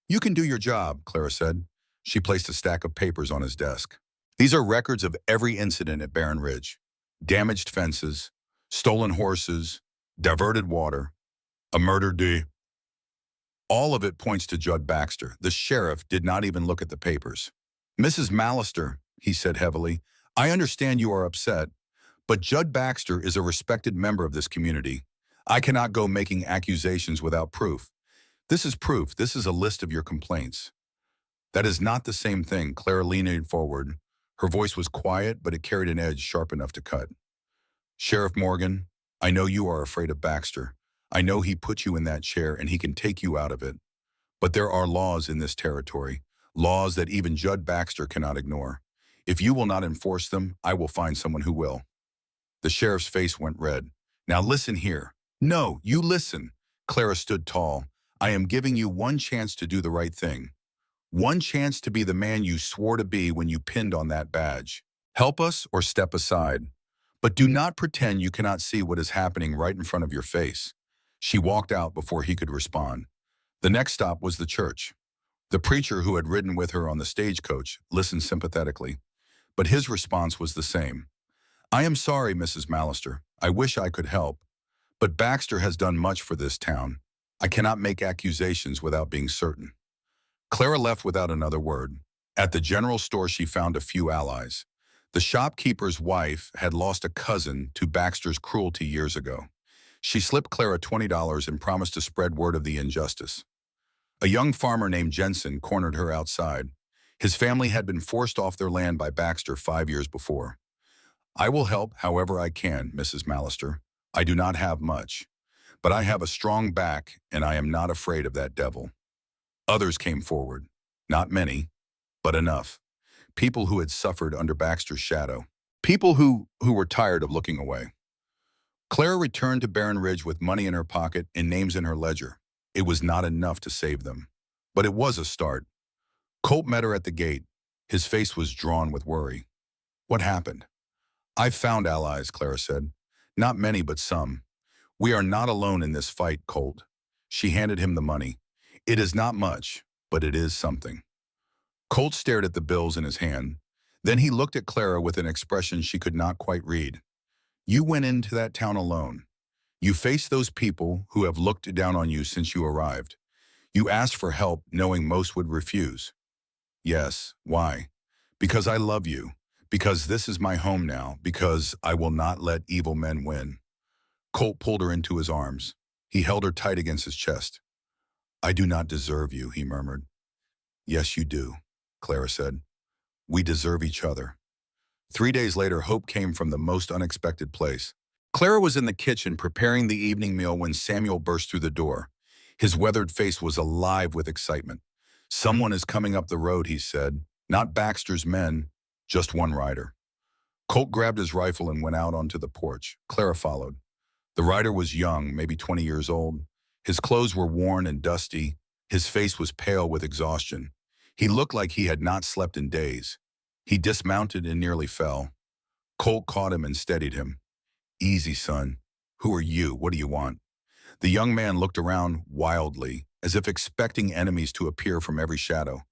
"You can do your job," Clara said. She placed a stack of papers on his desk. "These are records of every incident at Barren Ridge. Damaged fences, stolen horses, diverted water, a murder due. All of it points to Judd Baxter." The sheriff did not even look at the papers. "Mrs. Mallister," he said heavily, "I understand you are upset, but Judd Baxter is a respected member of this community. I cannot go making accusations without proof. This is proof. This is a list of your complaints." "That is not the same thing." Clara leaned forward. Her voice was quiet, but it carried an edge sharp enough to cut. "Sheriff Morgan, I know you are afraid of Baxter. I know he put you in that chair and he can take you out of it. But there are laws in this territory, laws that even Judd Baxter cannot ignore. If you will not enforce them, I will find someone who will." The sheriff's face went red. "Now listen here." "No, you listen." Clara stood tall. "I am giving you one chance to do the right thing. One chance to be the man you swore to be when you pinned on that badge. Help us or step aside. But do not pretend you cannot see what is happening right in front of your face." She walked out before he could respond. The next stop was the church. The preacher who had ridden with her on the stagecoach listened sympathetically, but his response was the same. I am sorry, Mrs. Mallister. I wish I could help. But Baxter has done much for this town. I cannot make accusations without being certain. Clara left without another word. At the general store, she found a few allies. The shopkeeper's wife had lost a cousin to Baxter's cruelty years ago. She slipped Clara $20 and promised to spread word of the injustice. A young farmer named Jensen cornered her outside. His family had been forced off their land by Baxter 5 years before. I will help however I can, Mrs. Mallister. I do not have much, but I have a strong back and I am not afraid of that devil. Others came forward. Not many, but enough. People who had suffered under Baxter's shadow. People who were tired of looking away. Clara returned to Barren Ridge with money in her pocket and names in her ledger. It was not enough to save them, but it was a start. Colt met her at the gate. His face was drawn with worry. What happened? I've found allies, Clara said. Not many, but some. We are not alone in this fight, Colt. She handed him the money. It is not much, but it is something. Colt stared at the bills in his hand. Then he looked at Clara with an expression she could not quite read. You went into that town alone. You faced those people who have looked down on you since you arrived. You asked for help knowing most would refuse. Yes, why? Because I love you. Because this is my home now. Because I will not let evil men win. Colt pulled her into his arms. He held her tight against his chest. I do not deserve you, he murmured. Yes, you do, Clara said. We deserve each other. 3 days later, hope came from the most unexpected place. Clara was in the kitchen preparing the evening meal when Samuel burst through the door. His weathered face was alive with excitement. Someone is coming up the road, he said. Not Baxter's men, just one rider. Colt grabbed his rifle and went out onto the porch. Clara followed. The rider was young, maybe 20 years old. His clothes were worn and dusty. His face was pale with exhaustion. He looked like he had not slept in days. He dismounted and nearly fell. Colt caught him and steadied him. Easy, son. Who are you? What do you want? The young man looked around wildly, as if expecting enemies to appear from every shadow.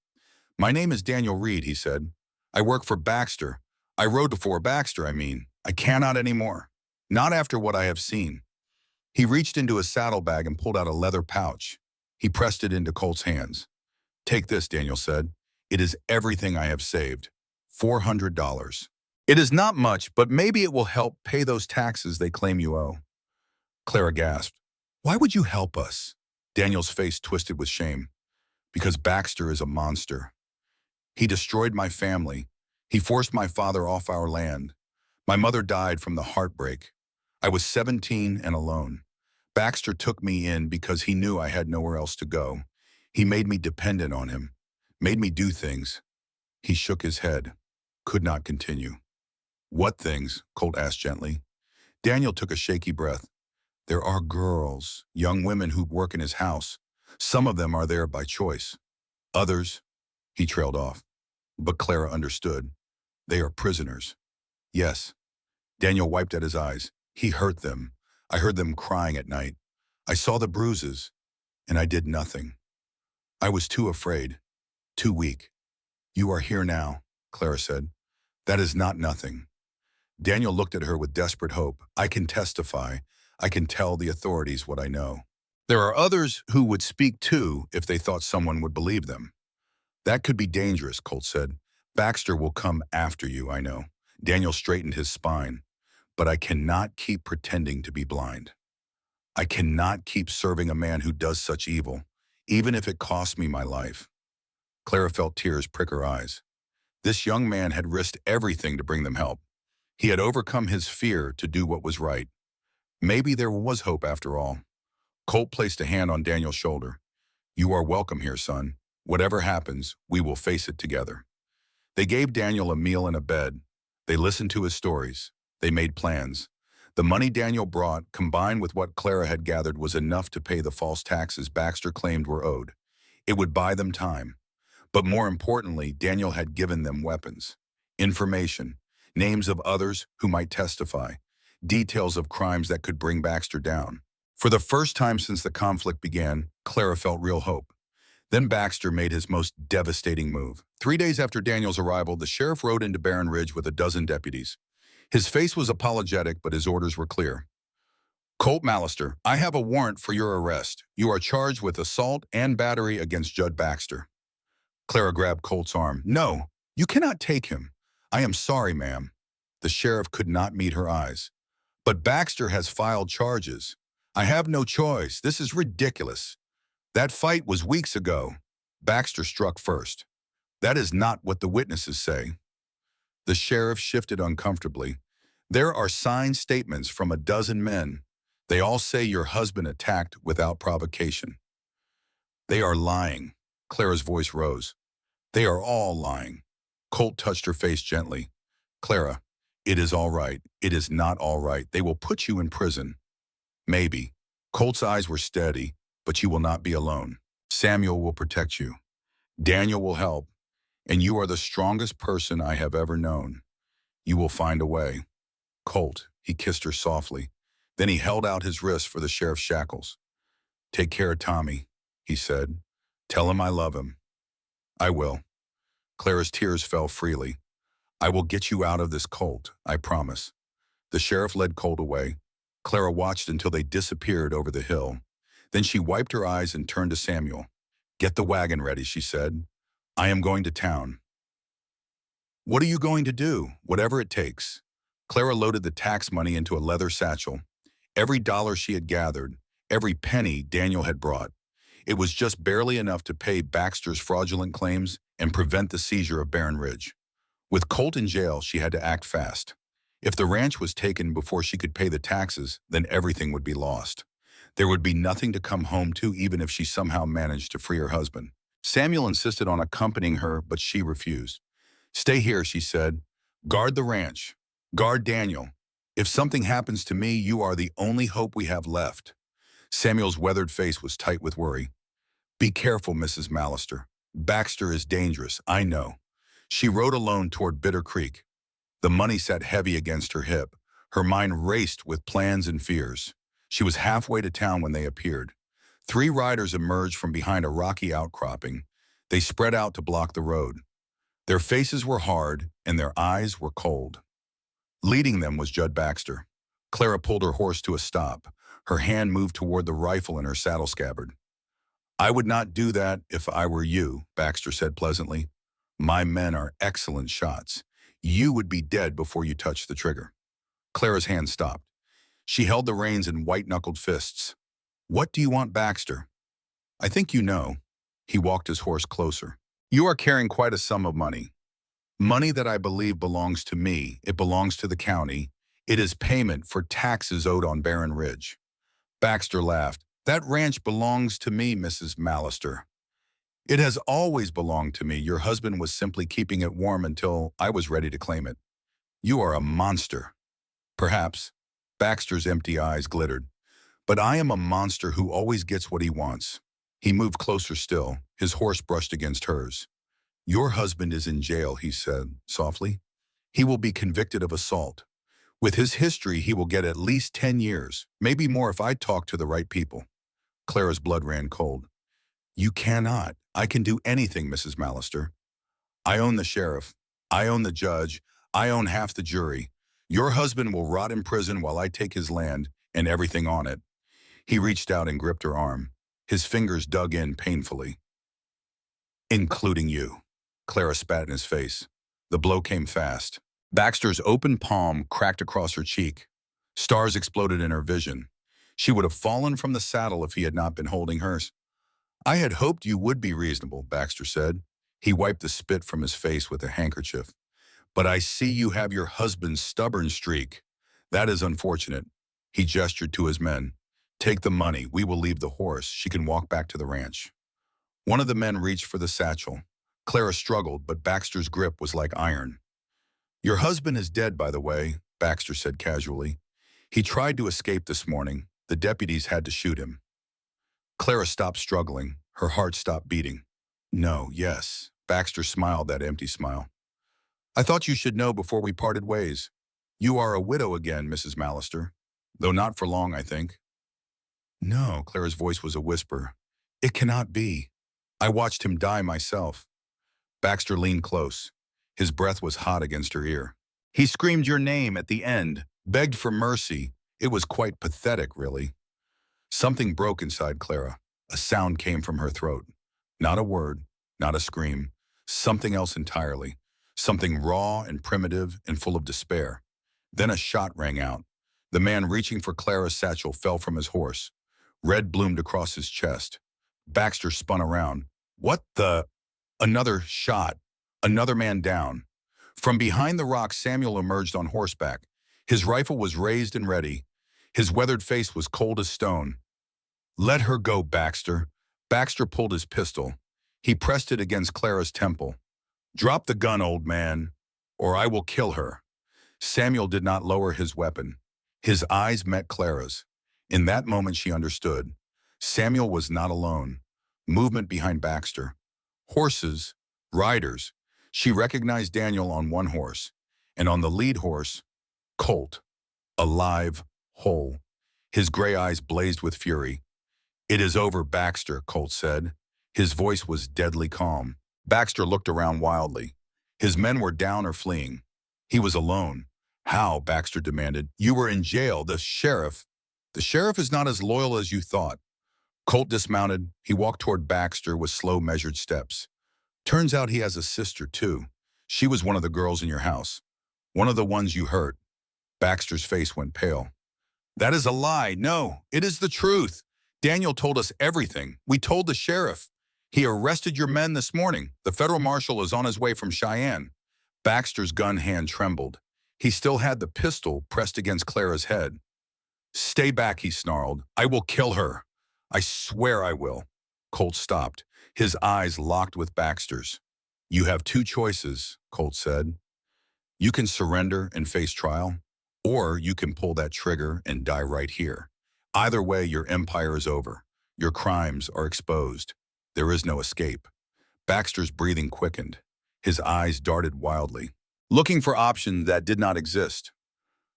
My name is Daniel Reed, he said. I work for Baxter. I rode for Baxter, I mean. I cannot anymore. Not after what I have seen. He reached into his saddlebag and pulled out a leather pouch. He pressed it into Colt's hands. Take this, Daniel said. It is everything I have saved. $400. It is not much, but maybe it will help pay those taxes they claim you owe. Clara gasped. Why would you help us? Daniel's face twisted with shame. Because Baxter is a monster. He destroyed my family. He forced my father off our land. My mother died from the heartbreak. I was 17 and alone. Baxter took me in because he knew I had nowhere else to go. He made me dependent on him, made me do things. He shook his head, could not continue. What things? Colt asked gently. Daniel took a shaky breath. There are girls, young women who work in his house. Some of them are there by choice. Others, he trailed off. But Clara understood. They are prisoners. Yes. Daniel wiped at his eyes. He hurt them. I heard them crying at night. I saw the bruises, and I did nothing. I was too afraid, too weak. You are here now, Clara said. That is not nothing. Daniel looked at her with desperate hope. I can testify. I can tell the authorities what I know. There are others who would speak too if they thought someone would believe them. That could be dangerous, Colt said. Baxter will come after you, I know. Daniel straightened his spine. But I cannot keep pretending to be blind. I cannot keep serving a man who does such evil, even if it costs me my life. Clara felt tears prick her eyes. This young man had risked everything to bring them help. He had overcome his fear to do what was right. Maybe there was hope after all. Colt placed a hand on Daniel's shoulder. You are welcome here, son. Whatever happens, we will face it together. They gave Daniel a meal and a bed. They listened to his stories. They made plans. The money Daniel brought, combined with what Clara had gathered, was enough to pay the false taxes Baxter claimed were owed. It would buy them time. But more importantly, Daniel had given them weapons, information, names of others who might testify, details of crimes that could bring Baxter down. For the first time since the conflict began, Clara felt real hope. Then Baxter made his most devastating move. 3 days after Daniel's arrival, the sheriff rode into Barren Ridge with a dozen deputies. His face was apologetic, but his orders were clear. Colt Mallister, I have a warrant for your arrest. You are charged with assault and battery against Judd Baxter. Clara grabbed Colt's arm. No, you cannot take him. I am sorry, ma'am. The sheriff could not meet her eyes. But Baxter has filed charges. I have no choice. This is ridiculous. That fight was weeks ago. Baxter struck first. That is not what the witnesses say. The sheriff shifted uncomfortably. There are signed statements from a dozen men. They all say your husband attacked without provocation. They are lying. Clara's voice rose. They are all lying. Colt touched her face gently. Clara, it is all right. It is not all right. They will put you in prison. Maybe. Colt's eyes were steady, but you will not be alone. Samuel will protect you. Daniel will help. And you are the strongest person I have ever known. You will find a way. Colt, he kissed her softly. Then he held out his wrist for the sheriff's shackles. Take care of Tommy, he said. Tell him I love him. I will. Clara's tears fell freely. I will get you out of this, Colt, I promise. The sheriff led Colt away. Clara watched until they disappeared over the hill. Then she wiped her eyes and turned to Samuel. Get the wagon ready, she said. I am going to town. What are you going to do? Whatever it takes. Clara loaded the tax money into a leather satchel. Every dollar she had gathered, every penny Daniel had brought. It was just barely enough to pay Baxter's fraudulent claims and prevent the seizure of Barren Ridge. With Colt in jail, she had to act fast. If the ranch was taken before she could pay the taxes, then everything would be lost. There would be nothing to come home to even if she somehow managed to free her husband. Samuel insisted on accompanying her, but she refused. Stay here, she said. Guard the ranch. Guard Daniel. If something happens to me, you are the only hope we have left. Samuel's weathered face was tight with worry. Be careful, Mrs. Mallister. Baxter is dangerous, I know. She rode alone toward Bitter Creek. The money sat heavy against her hip. Her mind raced with plans and fears. She was halfway to town when they appeared. 3 riders emerged from behind a rocky outcropping. They spread out to block the road. Their faces were hard and their eyes were cold. Leading them was Judd Baxter. Clara pulled her horse to a stop. Her hand moved toward the rifle in her saddle scabbard. I would not do that if I were you, Baxter said pleasantly. My men are excellent shots. You would be dead before you touched the trigger. Clara's hand stopped. She held the reins in white-knuckled fists. What do you want, Baxter? I think you know. He walked his horse closer. You are carrying quite a sum of money. Money that I believe belongs to me. It belongs to the county. It is payment for taxes owed on Barren Ridge. Baxter laughed. That ranch belongs to me, Mrs. Mallister. It has always belonged to me. Your husband was simply keeping it warm until I was ready to claim it. You are a monster. Perhaps. Baxter's empty eyes glittered. But I am a monster who always gets what he wants. He moved closer still. His horse brushed against hers. Your husband is in jail, he said softly. He will be convicted of assault. With his history, he will get at least 10 years, maybe more if I talk to the right people. Clara's blood ran cold. You cannot. I can do anything, Mrs. Mallister. I own the sheriff. I own the judge. I own half the jury. Your husband will rot in prison while I take his land and everything on it. He reached out and gripped her arm. His fingers dug in painfully. Including you. Clara spat in his face. The blow came fast. Baxter's open palm cracked across her cheek. Stars exploded in her vision. She would have fallen from the saddle if he had not been holding hers. I had hoped you would be reasonable, Baxter said. He wiped the spit from his face with a handkerchief. But I see you have your husband's stubborn streak. That is unfortunate. He gestured to his men. Take the money. We will leave the horse. She can walk back to the ranch. One of the men reached for the satchel. Clara struggled, but Baxter's grip was like iron. Your husband is dead, by the way, Baxter said casually. He tried to escape this morning. The deputies had to shoot him. Clara stopped struggling. Her heart stopped beating. No, yes. Baxter smiled that empty smile. I thought you should know before we parted ways. You are a widow again, Mrs. Mallister. Though not for long, I think. No, Clara's voice was a whisper. It cannot be. I watched him die myself. Baxter leaned close. His breath was hot against her ear. He screamed your name at the end, begged for mercy. It was quite pathetic, really. Something broke inside Clara. A sound came from her throat. Not a word, not a scream. Something else entirely. Something raw and primitive and full of despair. Then a shot rang out. The man reaching for Clara's satchel fell from his horse. Red bloomed across his chest. Baxter spun around. What the? Another shot. Another man down. From behind the rock, Samuel emerged on horseback. His rifle was raised and ready. His weathered face was cold as stone. Let her go, Baxter. Baxter pulled his pistol. He pressed it against Clara's temple. Drop the gun, old man, or I will kill her. Samuel did not lower his weapon. His eyes met Clara's. In that moment she understood. Samuel was not alone. Movement behind Baxter. Horses, riders. She recognized Daniel on one horse, and on the lead horse, Colt, alive, whole. His gray eyes blazed with fury. It is over, Baxter, Colt said. His voice was deadly calm. Baxter looked around wildly. His men were down or fleeing. He was alone. How? Baxter demanded. You were in jail. The sheriff is not as loyal as you thought. Colt dismounted. He walked toward Baxter with slow, measured steps. Turns out he has a sister, too. She was one of the girls in your house. One of the ones you hurt. Baxter's face went pale. That is a lie. No, it is the truth. Daniel told us everything. We told the sheriff. He arrested your men this morning. The federal marshal is on his way from Cheyenne. Baxter's gun hand trembled. He still had the pistol pressed against Clara's head. Stay back, he snarled. I will kill her. I swear I will. Colt stopped. His eyes locked with Baxter's. You have two choices, Colt said. You can surrender and face trial, or you can pull that trigger and die right here. Either way, your empire is over. Your crimes are exposed. There is no escape. Baxter's breathing quickened. His eyes darted wildly, looking for options that did not exist.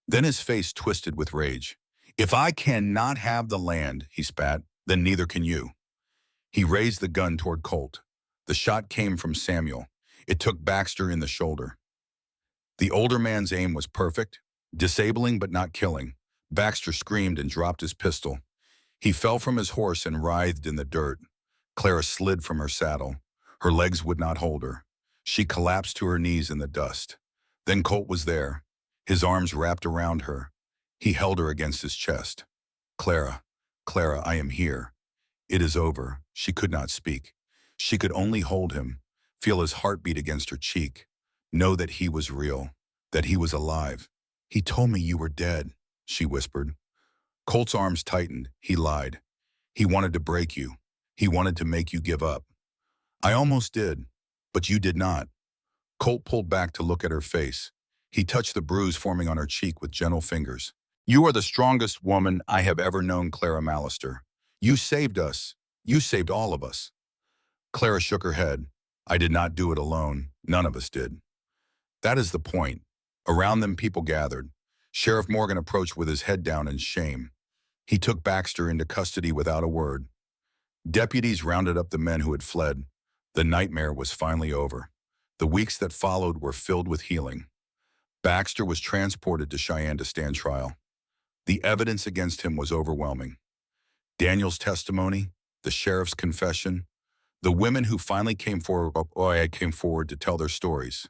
Then his face twisted with rage. If I cannot have the land, he spat, then neither can you. He raised the gun toward Colt. The shot came from Samuel. It took Baxter in the shoulder. The older man's aim was perfect, disabling but not killing. Baxter screamed and dropped his pistol. He fell from his horse and writhed in the dirt. Clara slid from her saddle. Her legs would not hold her. She collapsed to her knees in the dust. Then Colt was there, his arms wrapped around her. He held her against his chest. Clara, Clara, I am here. It is over. She could not speak. She could only hold him, feel his heartbeat against her cheek, know that he was real, that he was alive. He told me you were dead, she whispered. Colt's arms tightened. He lied. He wanted to break you. He wanted to make you give up. I almost did, but you did not. Colt pulled back to look at her face. He touched the bruise forming on her cheek with gentle fingers. You are the strongest woman I have ever known, Clara Mallister. You saved us. You saved all of us. Clara shook her head. I did not do it alone. None of us did. That is the point. Around them people gathered. Sheriff Morgan approached with his head down in shame. He took Baxter into custody without a word. Deputies rounded up the men who had fled. The nightmare was finally over. The weeks that followed were filled with healing. Baxter was transported to Cheyenne to stand trial. The evidence against him was overwhelming. Daniel's testimony, the sheriff's confession, the women who finally came forward to tell their stories.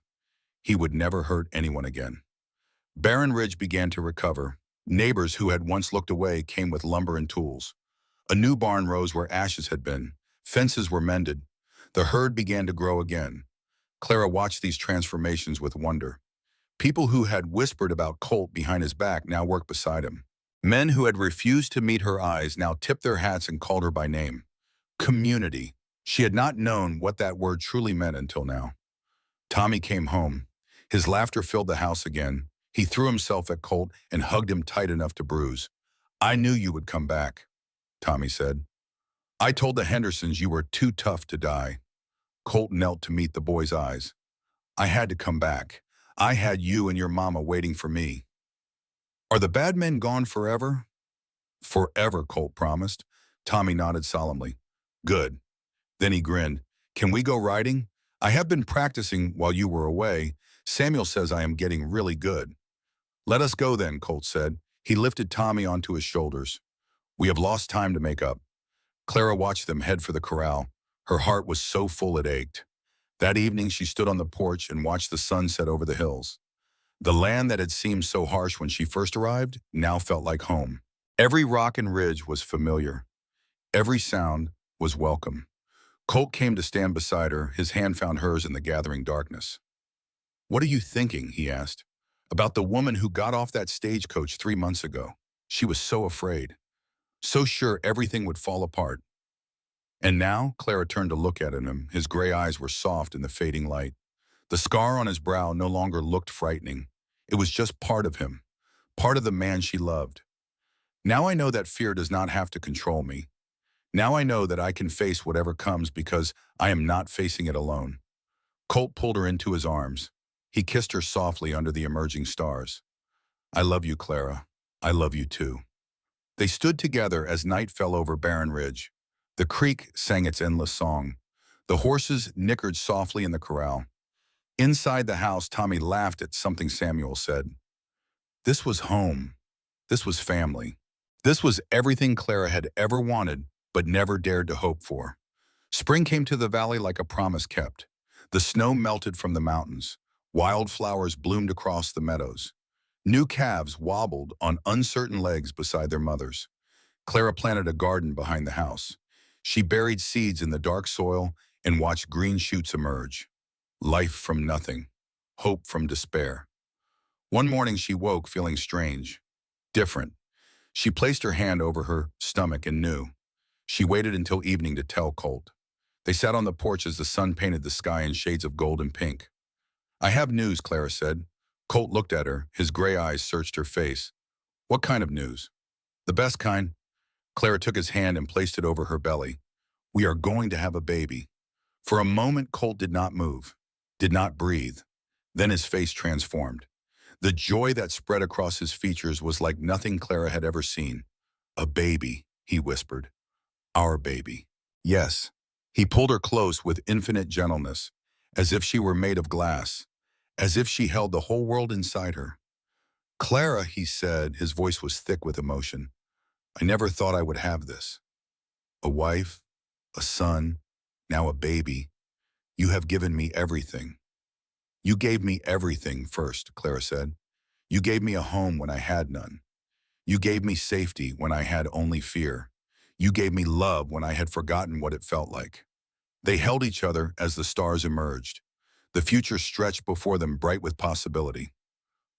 He would never hurt anyone again. Barren Ridge began to recover. Neighbors who had once looked away came with lumber and tools. A new barn rose where ashes had been. Fences were mended. The herd began to grow again. Clara watched these transformations with wonder. People who had whispered about Colt behind his back now worked beside him. Men who had refused to meet her eyes now tipped their hats and called her by name. Community. She had not known what that word truly meant until now. Tommy came home. His laughter filled the house again. He threw himself at Colt and hugged him tight enough to bruise. I knew you would come back, Tommy said. I told the Hendersons you were too tough to die. Colt knelt to meet the boy's eyes. I had to come back. I had you and your mama waiting for me. Are the bad men gone forever? Forever, Colt promised. Tommy nodded solemnly. Good. Then he grinned. Can we go riding? I have been practicing while you were away. Samuel says I am getting really good. Let us go then, Colt said. He lifted Tommy onto his shoulders. We have lost time to make up. Clara watched them head for the corral. Her heart was so full it ached. That evening she stood on the porch and watched the sun set over the hills. The land that had seemed so harsh when she first arrived now felt like home. Every rock and ridge was familiar. Every sound was welcome. Colt came to stand beside her. His hand found hers in the gathering darkness. What are you thinking, he asked. About the woman who got off that stagecoach 3 months ago. She was so afraid, so sure everything would fall apart. And now, Clara turned to look at him. His gray eyes were soft in the fading light. The scar on his brow no longer looked frightening. It was just part of him, part of the man she loved. Now I know that fear does not have to control me. Now I know that I can face whatever comes because I am not facing it alone. Colt pulled her into his arms. He kissed her softly under the emerging stars. I love you, Clara. I love you too. They stood together as night fell over Barren Ridge. The creek sang its endless song. The horses nickered softly in the corral. Inside the house, Tommy laughed at something Samuel said. This was home. This was family. This was everything Clara had ever wanted, but never dared to hope for. Spring came to the valley like a promise kept. The snow melted from the mountains. Wildflowers bloomed across the meadows. New calves wobbled on uncertain legs beside their mothers. Clara planted a garden behind the house. She buried seeds in the dark soil and watched green shoots emerge. Life from nothing. Hope from despair. One morning she woke feeling strange, different. She placed her hand over her stomach and knew. She waited until evening to tell Colt. They sat on the porch as the sun painted the sky in shades of gold and pink. I have news, Clara said. Colt looked at her. His gray eyes searched her face. What kind of news? The best kind. Clara took his hand and placed it over her belly. We are going to have a baby. For a moment, Colt did not move, did not breathe. Then his face transformed. The joy that spread across his features was like nothing Clara had ever seen. A baby, he whispered. Our baby. Yes. He pulled her close with infinite gentleness, as if she were made of glass, as if she held the whole world inside her. Clara, he said, his voice was thick with emotion. I never thought I would have this. A wife, a son, now a baby. You have given me everything. You gave me everything first, Clara said. You gave me a home when I had none. You gave me safety when I had only fear. You gave me love when I had forgotten what it felt like. They held each other as the stars emerged. The future stretched before them bright with possibility.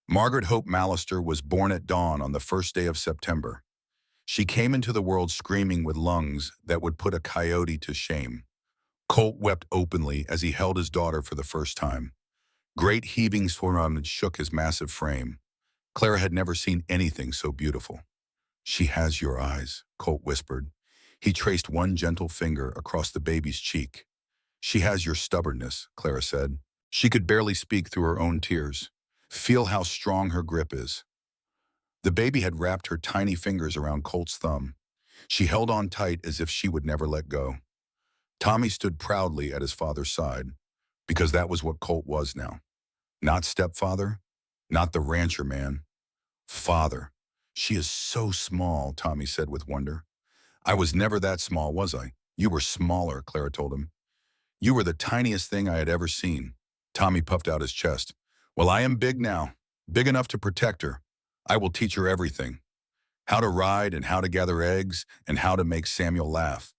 Margaret Hope Mallister was born at dawn on the first day of September. She came into the world screaming with lungs that would put a coyote to shame. Colt wept openly as he held his daughter for the first time. Great heaving surrounded shook his massive frame. Clara had never seen anything so beautiful. She has your eyes, Colt whispered. He traced one gentle finger across the baby's cheek. She has your stubbornness, Clara said. She could barely speak through her own tears. Feel how strong her grip is. The baby had wrapped her tiny fingers around Colt's thumb. She held on tight as if she would never let go. Tommy stood proudly at his father's side, because that was what Colt was now. Not stepfather, not the rancher man. Father. She is so small, Tommy said with wonder. I was never that small, was I? You were smaller, Clara told him. You were the tiniest thing I had ever seen. Tommy puffed out his chest. Well, I am big now, big enough to protect her. I will teach her everything. How to ride and how to gather eggs and how to make Samuel laugh.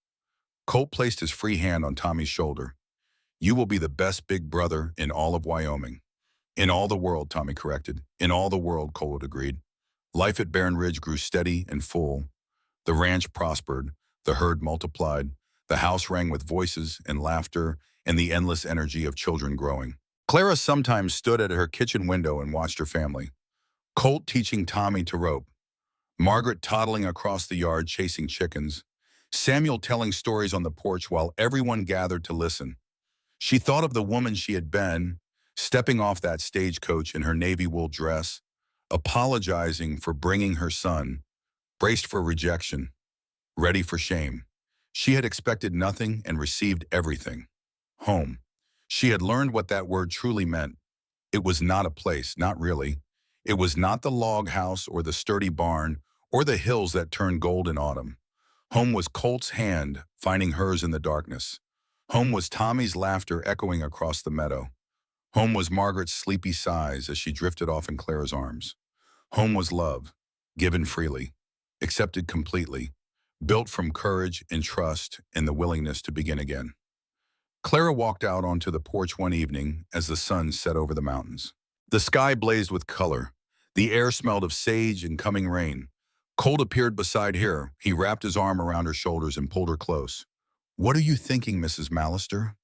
Colt placed his free hand on Tommy's shoulder. You will be the best big brother in all of Wyoming. In all the world, Tommy corrected. In all the world, Colt agreed. Life at Barren Ridge grew steady and full. The ranch prospered, the herd multiplied, the house rang with voices and laughter and the endless energy of children growing. Clara sometimes stood at her kitchen window and watched her family. Colt teaching Tommy to rope, Margaret toddling across the yard chasing chickens, Samuel telling stories on the porch while everyone gathered to listen. She thought of the woman she had been, stepping off that stagecoach in her navy wool dress, apologizing for bringing her son, braced for rejection, ready for shame. She had expected nothing and received everything. Home. She had learned what that word truly meant. It was not a place, not really. It was not the log house or the sturdy barn or the hills that turned gold in autumn. Home was Colt's hand finding hers in the darkness. Home was Tommy's laughter echoing across the meadow. Home was Margaret's sleepy sighs as she drifted off in Clara's arms. Home was love, given freely, accepted completely, built from courage and trust and the willingness to begin again. Clara walked out onto the porch one evening as the sun set over the mountains. The sky blazed with color. The air smelled of sage and coming rain. Colt appeared beside her. He wrapped his arm around her shoulders and pulled her close. "What are you thinking, Mrs. Mallister?"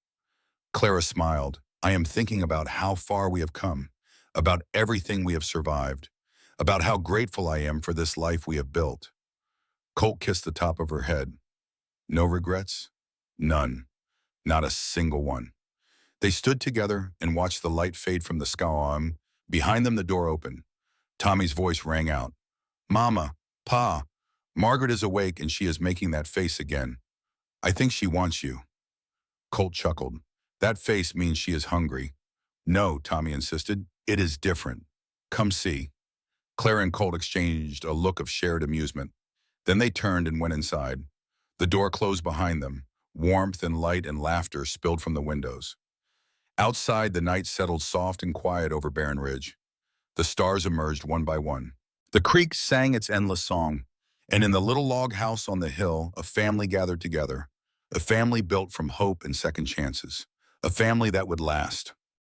Clara smiled. "I am thinking about how far we have come, about everything we have survived, about how grateful I am for this life we have built." Colt kissed the top of her head. "No regrets?" "None. Not a single one." They stood together and watched the light fade from the sky. Behind them, the door opened. Tommy's voice rang out. "Mama, Pa, Margaret is awake and she is making that face again. I think she wants you." Colt chuckled. "That face means she is hungry." "No," Tommy insisted. "It is different. Come see." Clara and Colt exchanged a look of shared amusement. Then they turned and went inside. The door closed behind them. Warmth and light and laughter spilled from the windows. Outside, the night settled soft and quiet over Barren Ridge. The stars emerged one by one. The creek sang its endless song, and in the little log house on the hill, a family gathered together. A family built from hope and second chances. A family that would last.